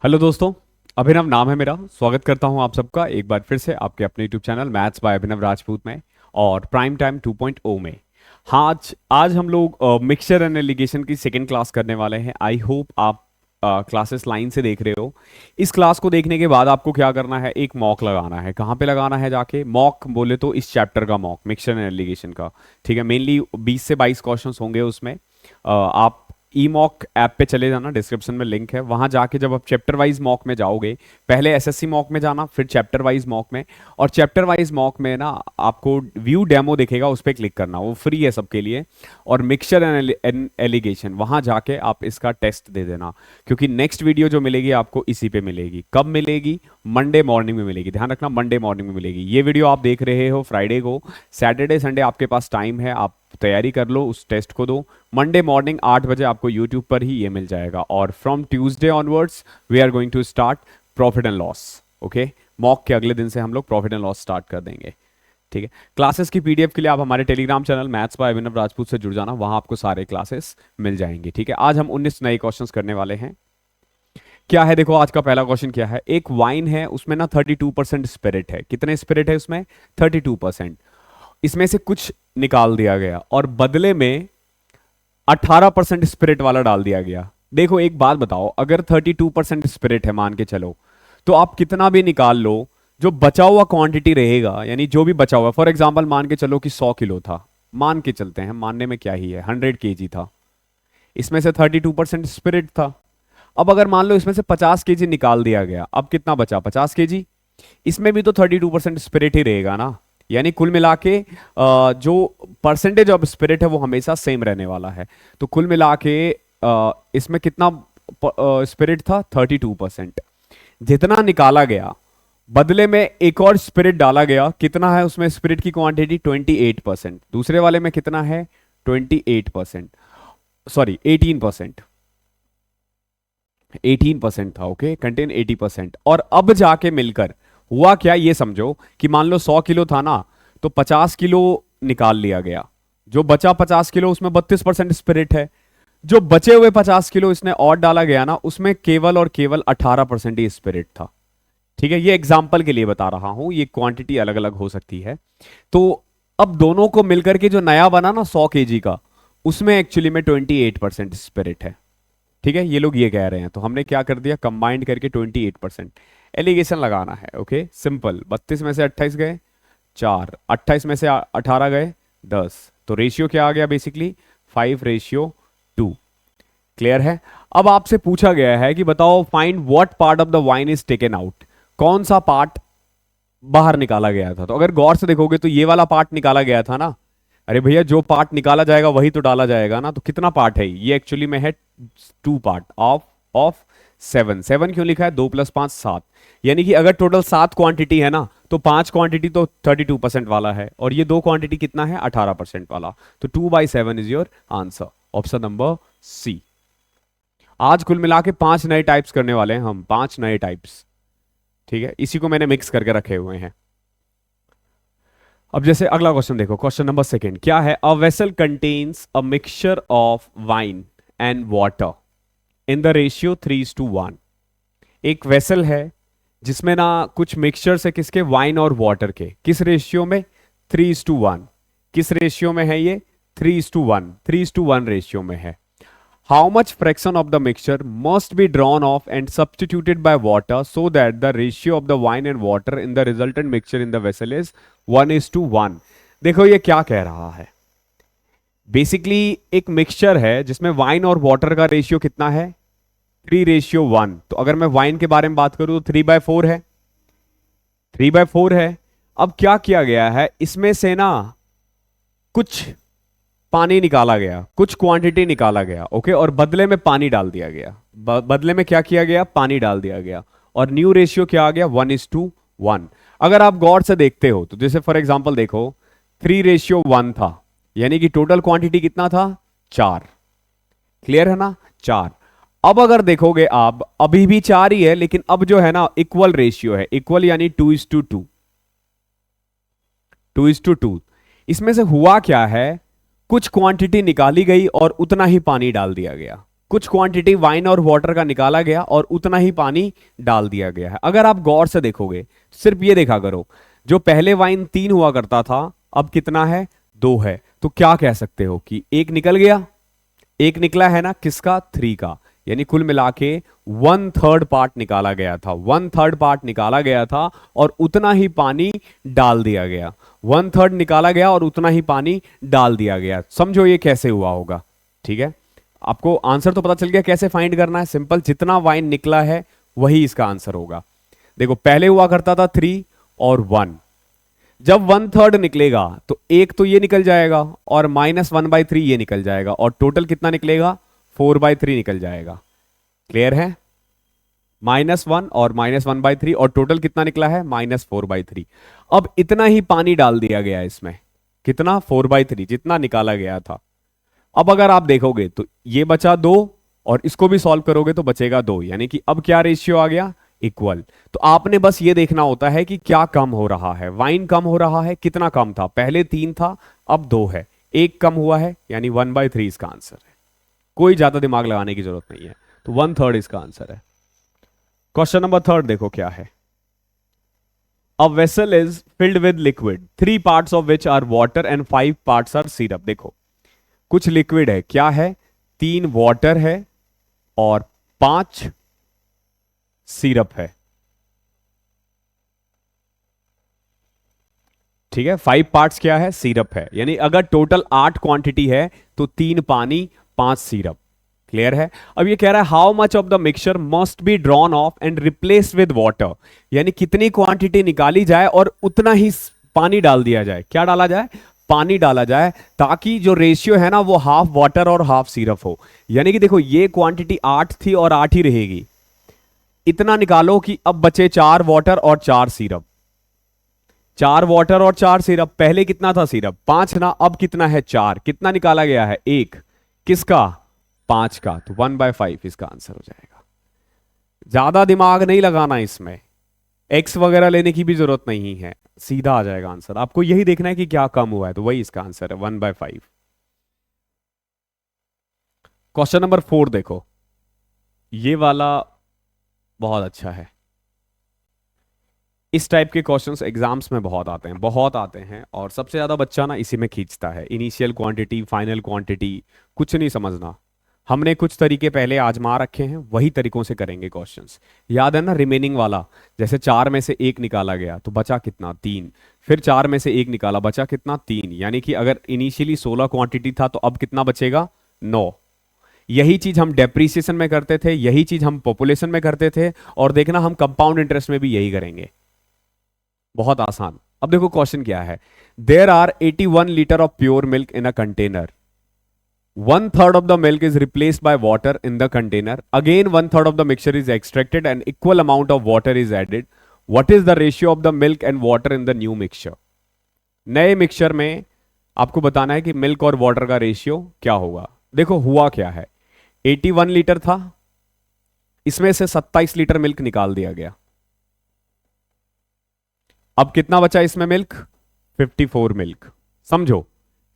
Hello दोस्तों। अभिनव नाम है मेरा। स्वागत करता हूं आप सबका एक बार फिर से आपके अपने यूट्यूब चैनल मैथ्स बाय अभिनव राजपूत में और प्राइम टाइम 2.0 में। हाँ, आज आज हम लोग मिक्सचर एंड एलिगेशन की सेकंड क्लास करने वाले हैं। आई होप आप क्लासेस लाइन से देख रहे हो। इस क्लास को देखने के बाद आपको क्या करना है, एक मॉक लगाना है। कहाँ पे लगाना है जाके? मॉक बोले तो इस चैप्टर का मॉक, मिक्सचर एंड एलिगेशन का। ठीक है, मेनली 20 से 22 क्वेश्चंस होंगे उसमें। आप ई मॉक ऐप पे चले जाना, डिस्क्रिप्शन में लिंक है, वहां जाके जब आप चैप्टर वाइज मॉक में जाओगे, पहले एसएससी मॉक में जाना, फिर चैप्टर वाइज मॉक में। और चैप्टर वाइज मॉक में ना आपको व्यू डेमो दिखेगा, उस पर क्लिक करना, वो फ्री है सबके लिए। और मिक्सचर एंड एलिगेशन वहां जाके आप इसका टेस्ट दे देना, क्योंकि नेक्स्ट वीडियो जो मिलेगी आपको इसी पे मिलेगी। कब मिलेगी? मंडे मॉर्निंग में मिलेगी। ध्यान रखना, मंडे मॉर्निंग में मिलेगी। ये वीडियो आप देख रहे हो फ्राइडे को। सैटरडे संडे आपके पास टाइम है, आप तैयारी कर लो, उस टेस्ट को दो। मंडे मॉर्निंग 8 बजे आपको यूट्यूब पर ही ये मिल जाएगा। और from Tuesday onwards we are going to start profit and loss. Okay, mock के अगले दिन से हम लोग प्रॉफिट एंड लॉस स्टार्ट कर देंगे। ठीक है, क्लासेस की पीडीएफ के लिए आप हमारे टेलीग्राम चैनल मैथ्स बाय अभिनव राजपूत से जुड़ जाना, वहां आपको सारे क्लासेस मिल जाएंगे। ठीक है, आज हम 19 नए क्वेश्चंस करने वाले हैं। क्या है देखो, आज का पहला क्वेश्चन क्या है। एक वाइन है, उसमें ना 32% स्पिरिट है। कितने स्पिरिट है उसमें? 32%। इसमें से कुछ निकाल दिया गया और बदले में 18% स्पिरिट वाला डाल दिया गया। देखो एक बात बताओ, अगर 32% स्पिरिट है मान के चलो, तो आप कितना भी निकाल लो, जो बचा हुआ क्वांटिटी रहेगा, यानी जो भी बचा हुआ, फॉर एग्जांपल मान के चलो कि 100 किलो था, मान के चलते हैं, मानने में क्या ही है, 100 केजी था, इसमें से 32% स्पिरिट था। अब अगर मान लो इसमें से 50 केजी निकाल दिया गया, अब कितना बचा? 50 केजी। इसमें भी तो 32% स्पिरिट ही रहेगा ना, यानी कुल मिला के जो परसेंटेज ऑफ स्पिरिट है वो हमेशा सेम रहने वाला है। तो कुल मिला के इसमें कितना स्पिरिट था? 32%। जितना निकाला गया, बदले में एक और स्पिरिट डाला गया। कितना है उसमें स्पिरिट की क्वांटिटी? 28%। दूसरे वाले में कितना है? 28%, सॉरी 18%। 18% था। Okay, contain 80%। और अब जाके मिलकर हुआ क्या, ये समझो कि मान लो 100 किलो था ना, तो 50 किलो निकाल लिया गया। जो बचा 50 किलो, उसमें 32% स्पिरिट है। जो बचे हुए 50 किलो इसने और डाला गया ना, उसमें केवल और केवल 18% ही स्पिरिट था। ठीक है, ये एग्जाम्पल के लिए बता रहा हूं, ये क्वांटिटी अलग अलग हो सकती है। तो अब दोनों को मिलकर के जो नया बना ना 100 केजी का, उसमें एक्चुअली में 28% स्पिरिट है। ठीक है, ये लोग ये कह रहे हैं, तो हमने क्या कर दिया, कंबाइंड करके 28% एलिगेशन लगाना है। Okay, simple. 32 में से 28 गए 4, 28 में से 18 गए 10, तो रेशियो क्या आ गया बेसिकली? 5:2। क्लियर है? अब आपसे पूछा गया है कि बताओ, find what part of the wine is taken out. कौन सा पार्ट बाहर निकाला गया था? तो अगर गौर से देखोगे तो ये वाला पार्ट निकाला गया था ना। अरे भैया, जो पार्ट निकाला जाएगा वही तो डाला जाएगा ना। तो कितना पार्ट है ये? एक्चुअली में है 2 पार्ट ऑफ ऑफ 7। 7 क्यों लिखा है? 2 + 5 7। यानी कि अगर टोटल 7 क्वांटिटी है ना, तो 5 क्वांटिटी तो 32% वाला है, और ये 2 क्वांटिटी कितना है? 18% वाला। तो 2/7 is your answer, option number C. आज कुल मिला के 5 नए टाइप्स करने वाले हैं हम, 5 नए टाइप्स। ठीक है, इसी को मैंने मिक्स करके रखे हुए हैं। अब जैसे अगला क्वेश्चन देखो, क्वेश्चन नंबर सेकंड क्या है। A vessel contains a mixture of wine and water in the ratio 3:1। एक वेसल है जिसमें ना कुछ मिक्सचर्स है, किसके? वाइन और वाटर के। किस रेशियो में? 3:1। किस रेशियो में है ये? 3:1। 3:1 रेशियो में है। How much fraction of the mixture must be drawn off and substituted by water so that the ratio of the wine and water in the resultant mixture in the vessel is 1:1? देखो ये क्या कह रहा है। Basically एक mixture है जिसमें wine और वाटर का रेशियो कितना है? 3:1। तो अगर मैं वाइन के बारे में बात करूं तो 3/4 है। 3/4 है। अब क्या किया गया है, इसमें से ना कुछ पानी निकाला गया, कुछ क्वांटिटी निकाला गया। ओके, और बदले में पानी डाल दिया गया। बदले में क्या किया गया? पानी डाल दिया गया। और न्यू रेशियो क्या आ गया? 1:1। अगर आप गौर से देखते हो तो जैसे फॉर एग्जांपल देखो, 3:1 था, यानी कि टोटल क्वांटिटी कितना था? 4। क्लियर है ना? 4। अब अगर देखोगे आप, अभी भी 4 ही है, लेकिन अब जो है ना इक्वल रेशियो है। इक्वल यानी 2:2। 2:2। इसमें से हुआ क्या है, कुछ क्वांटिटी निकाली गई और उतना ही पानी डाल दिया गया। कुछ क्वांटिटी वाइन और वाटर का निकाला गया और उतना ही पानी डाल दिया गया है। अगर आप गौर से देखोगे, सिर्फ ये देखा करो, जो पहले वाइन 3 हुआ करता था अब कितना है, 2 है। तो क्या कह सकते हो कि एक निकल गया, एक निकला है ना, किसका, 3 का, यानी कुल मिला के 1/3 पार्ट निकाला गया था, 1/3 पार्ट निकाला गया था और उतना ही पानी डाल दिया गया। 1/3 निकाला गया और उतना ही पानी डाल दिया गया। समझो ये कैसे हुआ होगा। ठीक है, आपको आंसर तो पता चल गया कैसे फाइंड करना है। सिंपल, जितना वाइन निकला है वही इसका आंसर होगा। देखो पहले हुआ करता था 3 और 1, जब 1/3 निकलेगा तो एक तो ये निकल जाएगा और -1/3 ये निकल जाएगा और टोटल कितना निकलेगा, 4/3 निकल जाएगा। क्लियर है, -1 और -1/3 और टोटल कितना निकला है, -4/3। अब इतना ही पानी डाल दिया गया इसमें, कितना, 4/3, जितना निकाला गया था। अब अगर आप देखोगे तो ये बचा 2 और इसको भी सॉल्व करोगे तो बचेगा 2, यानी कि अब क्या रेशियो आ गया, इक्वल। तो आपने बस ये देखना होता है कि क्या कम हो रहा है, वाइन कम हो रहा है, कितना कम था, पहले 3 था अब 2 है, एक कम हुआ है, यानी 1/3 इसका आंसर है। कोई ज्यादा दिमाग लगाने की जरूरत नहीं है, तो 1/3 इसका आंसर है। क्वेश्चन नंबर 3 देखो क्या है। A vessel is filled with liquid 3 parts of which are water and 5 parts are syrup. देखो कुछ लिक्विड है, क्या है, 3 वाटर है और 5 सिरप है। ठीक है, 5 पार्ट्स क्या है, सिरप है, यानी अगर टोटल 8 क्वांटिटी है तो 3 पानी 5 सिरप। क्लियर है। अब ये कह रहा है how much of the mixture must be drawn of and replace with water, यानी कितनी क्वांटिटी निकाली जाए और उतना ही पानी डाल दिया जाए। क्या डाला जाए, पानी डाला जाए, ताकि जो रेशियो है ना वो हाफ वाटर और हाफ सिरप हो। यानी कि देखो ये क्वांटिटी 8 थी और 8 ही रहेगी, इतना निकालो कि अब बचे 4 वाटर और 4 सिरप। 4 वाटर और 4 सिरप, पहले कितना था सिरप, 5 ना, अब कितना है 4, कितना निकाला गया है, 1, किसका, 5 का, तो 1/5 इसका आंसर हो जाएगा। ज्यादा दिमाग नहीं लगाना इसमें, एक्स वगैरह लेने की भी जरूरत नहीं है, सीधा आ जाएगा आंसर। आपको यही देखना है कि क्या कम हुआ है, तो वही इसका आंसर है, 1/5। क्वेश्चन नंबर 4 देखो, ये वाला बहुत अच्छा है। इस टाइप के क्वेश्चंस एग्जाम्स में बहुत आते हैं, बहुत आते हैं, और सबसे ज्यादा बच्चा ना इसी में खींचता है। इनिशियल क्वांटिटी, फाइनल क्वांटिटी, कुछ नहीं समझना। हमने कुछ तरीके पहले आजमा रखे हैं, वही तरीकों से करेंगे क्वेश्चंस। याद है ना रिमेनिंग वाला, जैसे 4 में से 1 निकाला गया तो बचा कितना, 3, फिर 4 में से 1 निकाला, बचा कितना, 3, यानी कि अगर इनिशियली 16 क्वांटिटी था तो अब कितना बचेगा, 9। यही चीज हम डेप्रीसिएशन में करते थे, यही चीज हम पॉपुलेशन में करते थे, और देखना हम कंपाउंड इंटरेस्ट में भी यही करेंगे। बहुत आसान। अब देखो क्वेश्चन क्या है, there are 81 litre of pure milk in a container, 1/3 of the milk is replaced by water in the container, again 1/3 of the mixture is extracted and equal amount of water is added, what is the ratio of the milk and water in the new mixture। नए mixture में आपको बताना है कि milk और water का ratio क्या होगा। देखो हुआ क्या है, 81 लीटर था, इसमें से 27 लीटर मिल्क निकाल दिया गया, अब कितना बचा इसमें मिल्क, 54 मिल्क। समझो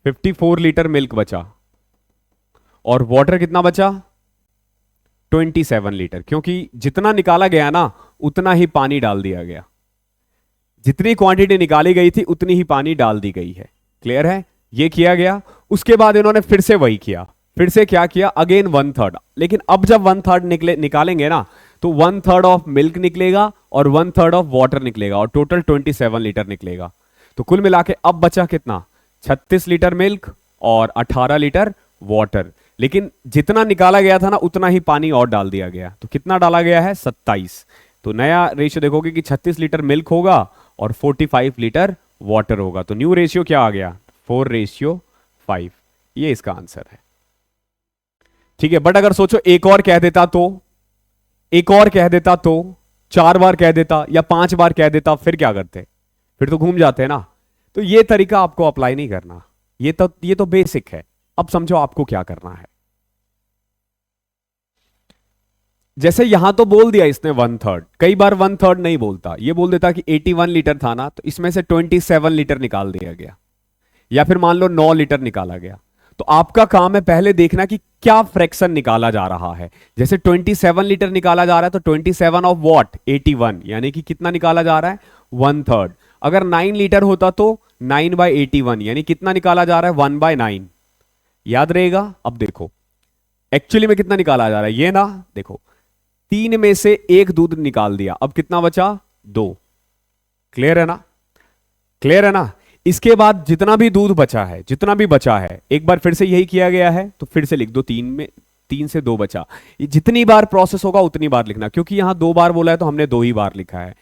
54 लीटर मिल्क बचा, और वाटर कितना बचा, 27 लीटर, क्योंकि जितना निकाला गया ना उतना ही पानी डाल दिया गया, जितनी क्वांटिटी निकाली गई थी उतनी ही पानी डाल दी गई है। क्लियर है, ये किया गया। उसके बाद इन्होंने फिर से वही किया, फिर से क्या किया, अगेन 1/3, लेकिन अब जब 1/3 निकालेंगे ना तो 1/3 ऑफ मिल्क निकलेगा और 1/3 ऑफ वाटर निकलेगा और टोटल 27 लीटर निकलेगा। तो कुल मिला के अब बचा कितना, 36 लीटर मिल्क और 18 लीटर वाटर, लेकिन जितना निकाला गया था ना उतना ही पानी और डाल दिया गया। तो कितना डाला गया है, 27। तो नया रेशियो देखोगे कि 36 लीटर मिल्क होगा और 45 लीटर वाटर होगा। तो न्यू रेशियो क्या आ गया, 4:5। ये इसका आंसर है। ठीक है, बट अगर सोचो एक और कह देता तो, एक और कह देता तो, 4 बार कह देता या 5 बार कह देता, फिर क्या करते, फिर तो घूम जाते हैं ना। तो ये तरीका आपको अप्लाई नहीं करना, ये तो बेसिक है। अब समझो आपको क्या करना है। जैसे यहां तो बोल दिया इसने 1/3, कई बार 1/3 नहीं बोलता, ये बोल देता कि 81 लीटर था ना, तो इसमें से 27 लीटर निकाल दिया गया, या फिर मान लो 9 लीटर निकाला गया, तो आपका काम है पहले देखना कि क्या फ्रैक्शन निकाला जा रहा है। जैसे 27 लीटर निकाला जा रहा है तो 27 ऑफ वॉट 81, यानी कि कितना निकाला जा रहा है 1/3। अगर 9 लीटर होता तो 9/81 यानी कितना निकाला जा रहा है 1/9। याद रहेगा। अब देखो एक्चुअली में कितना निकाला जा रहा है, ये ना देखो 3 में से 1 दूध निकाल दिया, अब कितना बचा 2। क्लियर है ना, क्लियर है ना। इसके बाद जितना भी दूध बचा है, जितना भी बचा है, एक बार फिर से यही किया गया है तो फिर से लिख दो, 3 से 2 बचा। ये जितनी बार प्रोसेस होगा उतनी बार लिखना, क्योंकि यहां 2 बार बोला है तो हमने 2 ही बार लिखा है।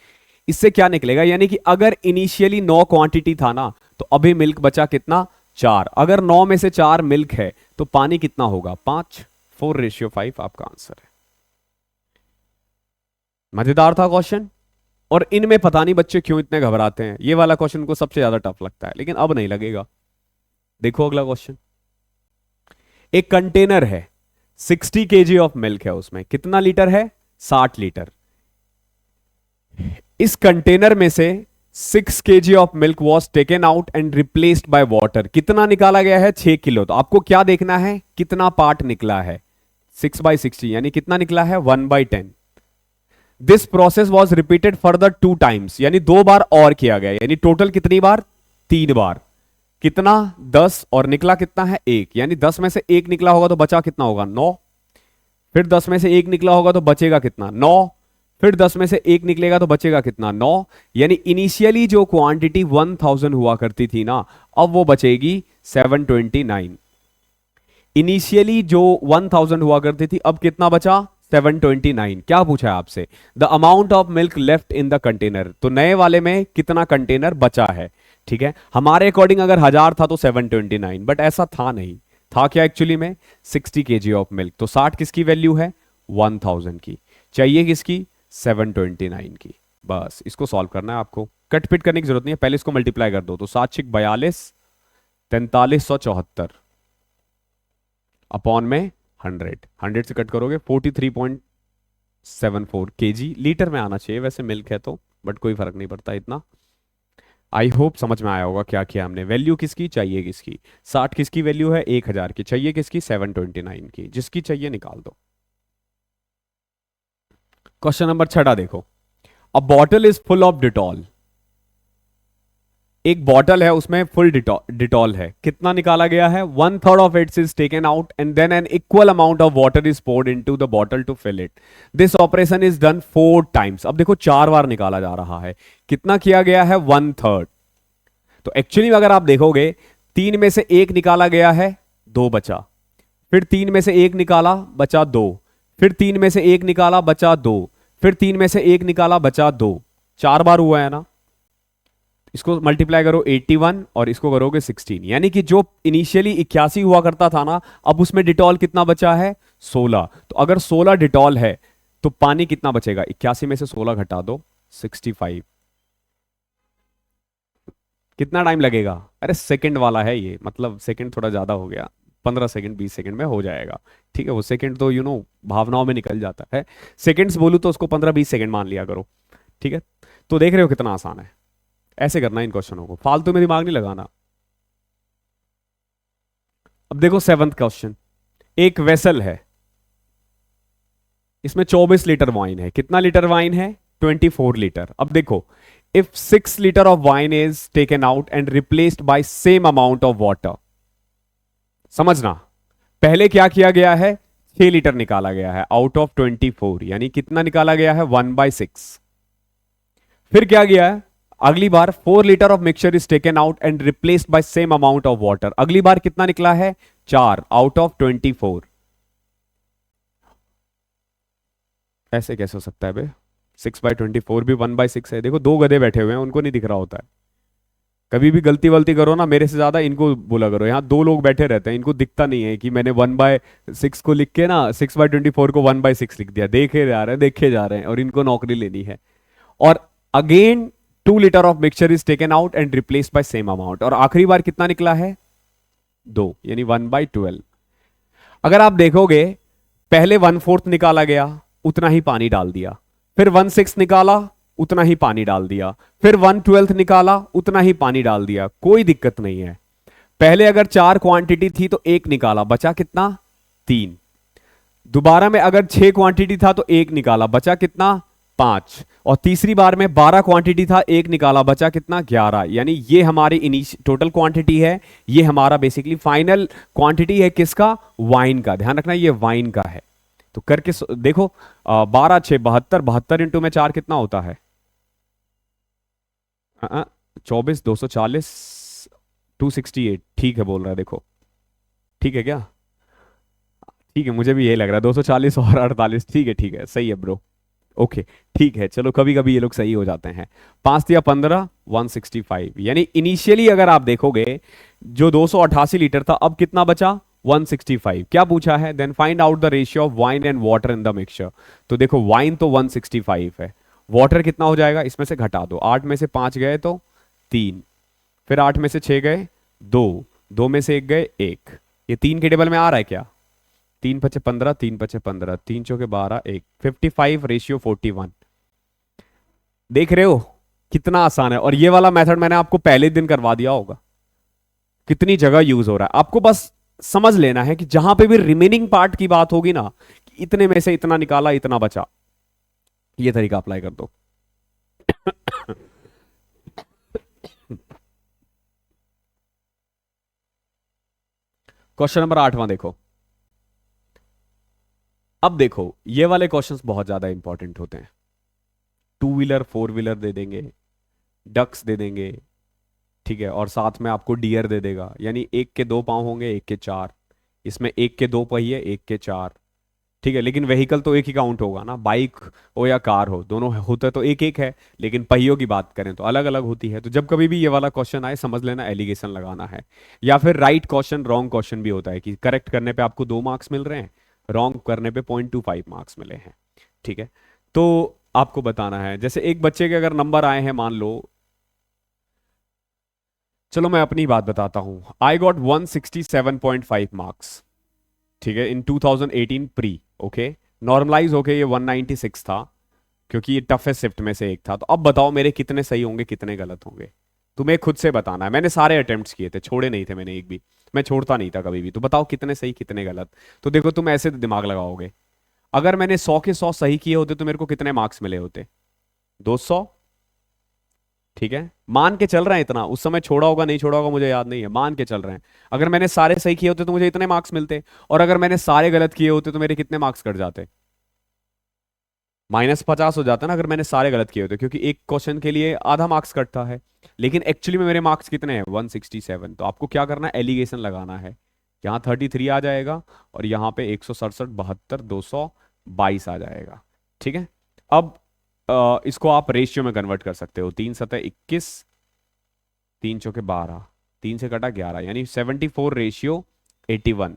इससे क्या निकलेगा, यानी कि अगर इनिशियली 9 क्वांटिटी था ना तो अभी मिल्क बचा कितना 4। अगर 9 में से 4 मिल्क है तो पानी कितना होगा 5। 4:5 आपका आंसर है। मजेदार था क्वेश्चन। और इनमें पता नहीं बच्चे क्यों इतने घबराते हैं, ये वाला क्वेश्चन को सबसे ज्यादा टफ लगता है, लेकिन अब नहीं लगेगा। देखो अगला क्वेश्चन। एक कंटेनर है 60 केजी ऑफ मिल्क है, उसमें कितना लीटर है 60 लीटर। इस कंटेनर में से 6 KG of milk was taken out and replaced by water. कितना निकाला गया है 6 किलो। तो आपको क्या देखना है कितना पार्ट निकला है 6/60 यानी कितना निकला है 1/10। This process was repeated further 2 times, यानी 2 बार और किया गया, यानी टोटल कितनी बार 3 बार। कितना 10 और निकला कितना है 1, यानी 10 में से 1 निकला होगा तो बचा कितना होगा 9। फिर 10 में से 1 निकला होगा तो बचेगा कितना 9। फिर 10 में से 1 निकलेगा तो बचेगा कितना 9। यानी इनिशियली जो क्वांटिटी 1000 हुआ करती थी ना, अब वो बचेगी 729। इनिशियली जो 1000 हुआ करती थी अब कितना बचा 729। क्या पूछा है आपसे, the amount of milk left in the container. तो नए वाले में कितना कंटेनर बचा है। ठीक है, हमारे अकॉर्डिंग अगर 1000 था तो 729, बट ऐसा था नहीं। था क्या एक्चुअली में 60 केजी ऑफ मिल्क। तो 60 किसकी वैल्यू है 1000 की, चाहिए किसकी 729 की। बस इसको सॉल्व करना है आपको, कट पिट करने की जरूरत नहीं है, पहले इसको मल्टीप्लाई कर दो। तो 7×42 4374 अपॉन में 100 से कट करोगे 43.74 केजी। लीटर में आना चाहिए वैसे मिल्क है तो, बट कोई फर्क नहीं पड़ता इतना। आई होप समझ में आया होगा क्या किया हमने। वैल्यू किसकी चाहिए किसकी 60 किसकी वैल्यू है 1000 की, चाहिए किसकी 729 की, जिसकी चाहिए निकाल दो। क्वेश्चन नंबर 6 देखो। अ bottle is full of Dettol. एक बॉटल है उसमें फुल डिटॉल है, कितना निकाला गया है 1/3 of its is taken out and then an equal amount of water is poured into the bottle to fill it. This operation is done 4 times. अब देखो 4 बार निकाला जा रहा है, कितना किया गया है 1/3। तो एक्चुअली अगर आप देखोगे 3 में से 1 निकाला गया है 2 बचा, फिर 3 में से 1 निकाला बचा 2, फिर 3 में से 1 निकाला बचा 2, फिर 3 में से 1 निकाला बचा 2। 4 बार हुआ है ना। इसको मल्टीप्लाई करो 81 और इसको करोगे 16, यानी कि जो इनिशियली 81 हुआ करता था ना, अब उसमें डिटॉल कितना बचा है 16। तो अगर 16 डिटॉल है तो पानी कितना बचेगा 81 में से 16 घटा दो 65। कितना टाइम लगेगा, अरे सेकंड वाला है ये, मतलब सेकंड थोड़ा ज्यादा हो गया, 15 सेकंड 20 सेकंड में हो जाएगा। ठीक है, वो सेकंड तो भावनाओं में निकल जाता है। सेकंड्स बोलूं तो उसको 15-20 सेकंड मान लिया करो। ठीक है, तो देख रहे हो कितना आसान है। ऐसे करना इन क्वेश्चनों को, फालतू में दिमाग नहीं लगाना। अब देखो 7th क्वेश्चन। एक वेसल है, इसमें 24 लीटर वाइन है। कितना लीटर वाइन है 24 लीटर। अब देखो if 6 litre of wine is taken out and replaced by same amount of water. समझना, पहले क्या किया गया है 6 लीटर निकाला गया है आउट ऑफ 24, यानी कितना निकाला गया है 1/6। फिर क्या गया है अगली बार 4 litre of mixture is taken out and replaced by same amount of water. अगली बार कितना निकला है 4 आउट ऑफ 24। ऐसे कैसे हो सकता है बे, 6/24 भी 1/6 है। देखो 2 गधे बैठे हुए हैं, उनको नहीं दिख रहा होता है। कभी भी गलती वलती करो ना मेरे से ज्यादा इनको बोला करो। यहाँ 2 लोग बैठे रहते हैं, इनको दिखता नहीं है कि मैंने 1/6 को लिख के ना 6/24 को 1/6 लिख दिया। देखे जा रहे हैं और इनको नौकरी लेनी है। और again 2 litre of mixture is taken out and replaced by same amount. और आखिरी बार कितना निकला है 2, यानी 1/12। अगर आप देखोगे पहले 1/4 निकाला गया, उतना ही पानी डाल दिया। फिर 1/6 निकाला, उतना ही पानी डाल दिया। फिर 1/12 निकाला, उतना ही पानी डाल दिया। कोई दिक्कत नहीं है। पहले अगर 4 क्वांटिटी थी तो एक निकाला, बचा कितना? 3। दोबारा में अगर 6 क्वांटिटी था तो एक निकाला, बचा कितना? 5। और तीसरी बार में 12 क्वांटिटी था, एक निकाला, बचा कितना? 11। यानी ये हमारी टोटल क्वांटिटी है, ये हमारा बेसिकली फाइनल क्वांटिटी है किसका? वाइन का। ध्यान रखना ये वाइन का है। तो करके देखो, 12 6 72, 72 इंटू में 4 कितना होता है? 24, 240, 268। ठीक है बोल रहा है, देखो ठीक है क्या? ठीक है, मुझे भी यही लग रहा है, 240 और 48। ठीक है, सही है ब्रो। ओके ठीक है, चलो कभी कभी ये लोग सही हो जाते हैं। 5 या 15, 165। यानी इनिशियली अगर आप देखोगे जो 288 लीटर था, अब कितना बचा? 165। क्या पूछा है? Then find out the ratio of wine and water in the mixture. तो देखो वाइन तो 165 है, वाटर कितना हो जाएगा? इसमें से घटा दो, 8 में से 5 गए तो 3, फिर 8 में से 6 गए 2, 2 में से 1 गए 1। ये 3 के टेबल में आ रहा है क्या? 3 पचे 15, 3 पचे 15, 3 चौके 12, 1, 55 रेशियो 41। देख रहे हो कितना आसान है? और ये वाला मेथड मैंने आपको पहले दिन करवा दिया होगा, कितनी जगह यूज हो रहा है। आपको बस समझ लेना है कि जहां पे भी रिमेनिंग पार्ट की बात होगी ना, कि इतने में से इतना निकाला इतना बचा, ये तरीका अप्लाई कर दो। क्वेश्चन नंबर 8वां देखो। अब देखो ये वाले क्वेश्चंस बहुत ज्यादा इंपॉर्टेंट होते हैं। 2 व्हीलर 4 व्हीलर दे देंगे, डक्स दे देंगे, ठीक है, और साथ में आपको डियर दे देगा। यानी एक के 2 पांव होंगे, एक के 4। इसमें एक के 2 पहिए, एक के 4। ठीक है, लेकिन व्हीकल तो एक ही काउंट होगा ना, बाइक हो या कार हो, दोनों होते तो एक एक है, लेकिन पहियों की बात करें तो अलग अलग होती है। तो जब कभी भी ये वाला क्वेश्चन आए, समझ लेना एलिगेशन लगाना है। या फिर राइट क्वेश्चन रॉन्ग क्वेश्चन भी होता है, कि करेक्ट करने पे आपको 2 मार्क्स मिल रहे हैं, रॉन्ग करने पे 0.25 मार्क्स मिले हैं। ठीक है, तो आपको बताना है, जैसे एक बच्चे के अगर नंबर आए हैं, मान लो, चलो मैं अपनी बात बताता हूं, आई गॉट 167.5 मार्क्स, ठीक है, इन 2018 प्री। ओके, नॉर्मलाइज होके ये 196 था, क्योंकि ये टफेस्ट शिफ्ट में से एक था। तो अब बताओ मेरे कितने सही होंगे, कितने गलत होंगे? तुम्हें खुद से बताना है। मैंने सारे अटेम्प्ट्स किए थे, छोड़े नहीं थे मैंने एक भी, मैं छोड़ता नहीं था कभी भी। तो बताओ कितने सही कितने गलत। तो देखो तुम ऐसे दिमाग लगाओगे, अगर मैंने 100 के 100 सही किए होते तो मेरे को कितने मार्क्स मिले होते? 200। ठीक है, मान के चल रहे हैं इतना, उस समय छोड़ा होगा नहीं छोड़ा होगा मुझे याद नहीं है, मान के चल रहे हैं। अगर मैंने सारे सही किए होते तो मुझे इतने मार्क्स मिलते, और अगर मैंने सारे गलत किए होते तो मेरे कितने मार्क्स कट जाते? -50 हो जाता ना, अगर मैंने सारे गलत किए होते, क्योंकि एक क्वेश्चन के लिए आधा मार्क्स कटता है। लेकिन एक्चुअली में मेरे मार्क्स कितने हैं? 167। तो आपको क्या करना है? एलिगेशन लगाना है। यहाँ 33 आ जाएगा, और यहाँ पे 167, 72, 222 आ जाएगा। ठीक है, अब इसको आप रेशियो में कन्वर्ट कर सकते हो। 3 सतह 21, 3 चौके 12, 3 से कटा 11, यानी 74 रेशियो 81,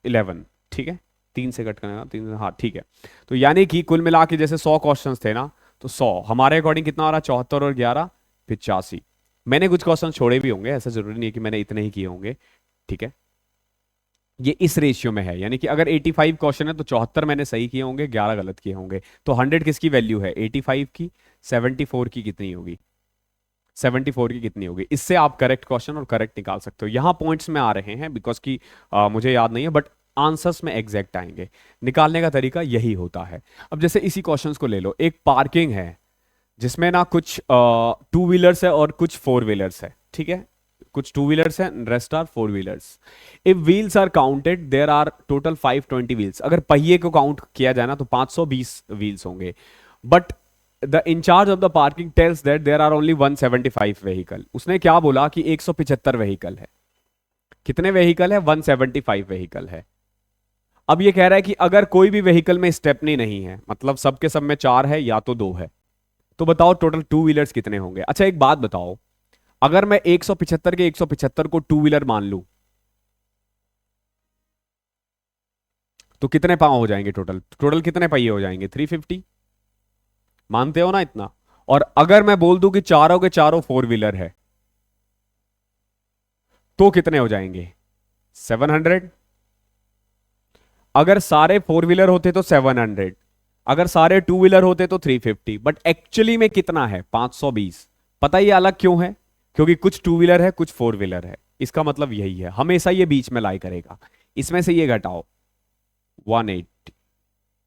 11। ठीक है, 3 से कट करना, 3, हाँ ठीक है। तो यानी कि कुल मिला के जैसे 100 क्वेश्चंस थे ना, तो 100 हमारे अकॉर्डिंग कितना आ रहा है? 74 और 11, 85। मैंने कुछ क्वेश्चन छोड़े भी होंगे, ऐसा जरूरी नहीं है कि मैंने इतने ही किए होंगे। ठीक है, ये इस रेशियो में है, यानी कि अगर 85 क्वेश्चन है तो 74 मैंने सही किए होंगे, 11 गलत किए होंगे। तो 100 किसकी वैल्यू है? 85 की। 74 की कितनी होगी? 74 की कितनी होगी? इससे आप करेक्ट क्वेश्चन और करेक्ट निकाल सकते हो। यहां पॉइंट्स में आ रहे हैं बिकॉज कि मुझे याद नहीं है, बट आंसर्स में एग्जैक्ट आएंगे। निकालने का तरीका यही होता है। अब जैसे इसी क्वेश्चंस को ले लो, एक पार्किंग है जिसमें ना कुछ 2 व्हीलर्स है और कुछ 4 व्हीलर्स है। ठीक है, कुछ 2 व्हीलर्स है, rest are 4 wheelers. If wheels are counted there are total 520 wheels. अगर पहिए को काउंट किया जाए ना तो 520 व्हील्स होंगे, but the incharge of the parking tells that there are only 175 vehicle. उसने क्या बोला कि 175 व्हीकल है। कितने व्हीकल है? 175 व्हीकल है। अब ये कह रहा है कि अगर कोई भी व्हीकल में स्टेपनी नहीं है, मतलब सबके सब में 4 है या तो 2 है, तो बताओ टोटल 2 व्हीलर्स कितने होंगे? अच्छा एक बात बताओ, अगर मैं 175 के 175 को 2 व्हीलर मान लूं तो कितने पांव हो जाएंगे टोटल? टोटल कितने पहिए हो जाएंगे? 350। मानते हो ना इतना? और अगर मैं बोल दूं कि चारों के चारों 4 व्हीलर है, तो कितने हो जाएंगे? 700। अगर सारे 4 व्हीलर होते तो 700, अगर सारे 2 व्हीलर होते तो 350, बट एक्चुअली में कितना है? 520। पता ये अलग क्यों है? क्योंकि कुछ टू व्हीलर है कुछ फोर व्हीलर है, इसका मतलब यही है, हमेशा ये बीच में लाई करेगा। इसमें से ये घटाओ 180,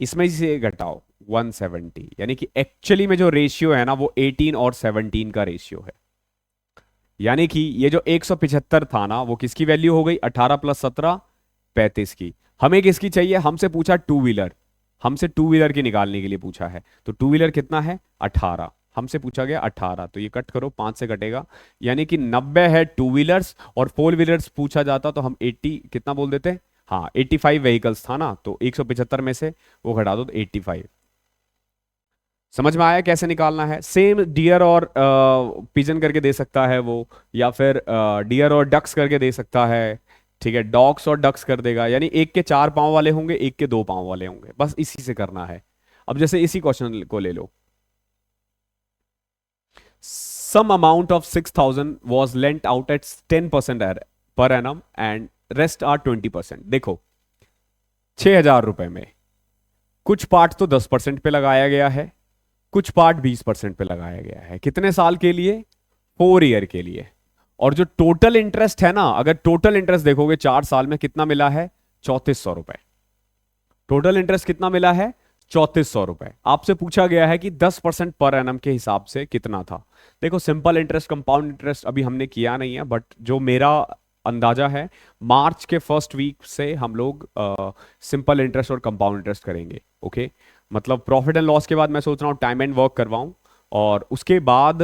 इसमें से ये घटाओ 170, यानी कि एक्चुअली में जो रेशियो है ना वो 18 और 17 का रेशियो है। यानी कि ये जो 175 था ना वो किसकी वैल्यू हो गई, 18 प्लस 17 35 की। हमें किसकी चाहिए, हमसे पूछा टू व्हीलर, हमसे टू व्हीलर की निकालने के लिए पूछा है, तो टू व्हीलर कितना है 18, हमसे पूछा गया 18, तो ये कट करो 5 से कटेगा, यानी कि 90 है टू व्हीलर्स, और फोर व्हीलर्स पूछा जाता तो हम 80 कितना बोल देते, हाँ 85 व्हीकल्स था ना, तो 175 में से वो घटा दो तो 85। समझ में आया कैसे निकालना है। सेम डियर और पिजन करके दे सकता है वो, या फिर डियर और डक्स करके दे सकता है, ठीक है, डॉग्स और डक्स कर देगा, यानी एक के 4 पांव वाले होंगे एक के 2 पांव वाले होंगे, बस इसी से करना है। अब जैसे इसी क्वेश्चन को ले लो, sum amount of 6,000 was lent out at 10% per annum and rest are 20%। देखो 6,000 रुपए में कुछ पार्ट तो 10% पे लगाया गया है, कुछ पार्ट 20% पे लगाया गया है, कितने साल के लिए, 4 ईयर के लिए। और जो टोटल इंटरेस्ट है ना, अगर टोटल इंटरेस्ट देखोगे 4 साल में कितना मिला है, 3400 रुपए। टोटल इंटरेस्ट कितना मिला है, 3400 रुपए। आपसे पूछा गया है कि 10% पर एनम के हिसाब से कितना था। देखो सिंपल इंटरेस्ट कंपाउंड इंटरेस्ट अभी हमने किया नहीं है, बट जो मेरा अंदाजा है मार्च के फर्स्ट वीक से हम लोग सिंपल इंटरेस्ट और कंपाउंड इंटरेस्ट करेंगे। ओके, मतलब प्रॉफिट एंड लॉस के बाद मैं सोच रहा हूँ टाइम एंड वर्क करवाऊँ, और उसके बाद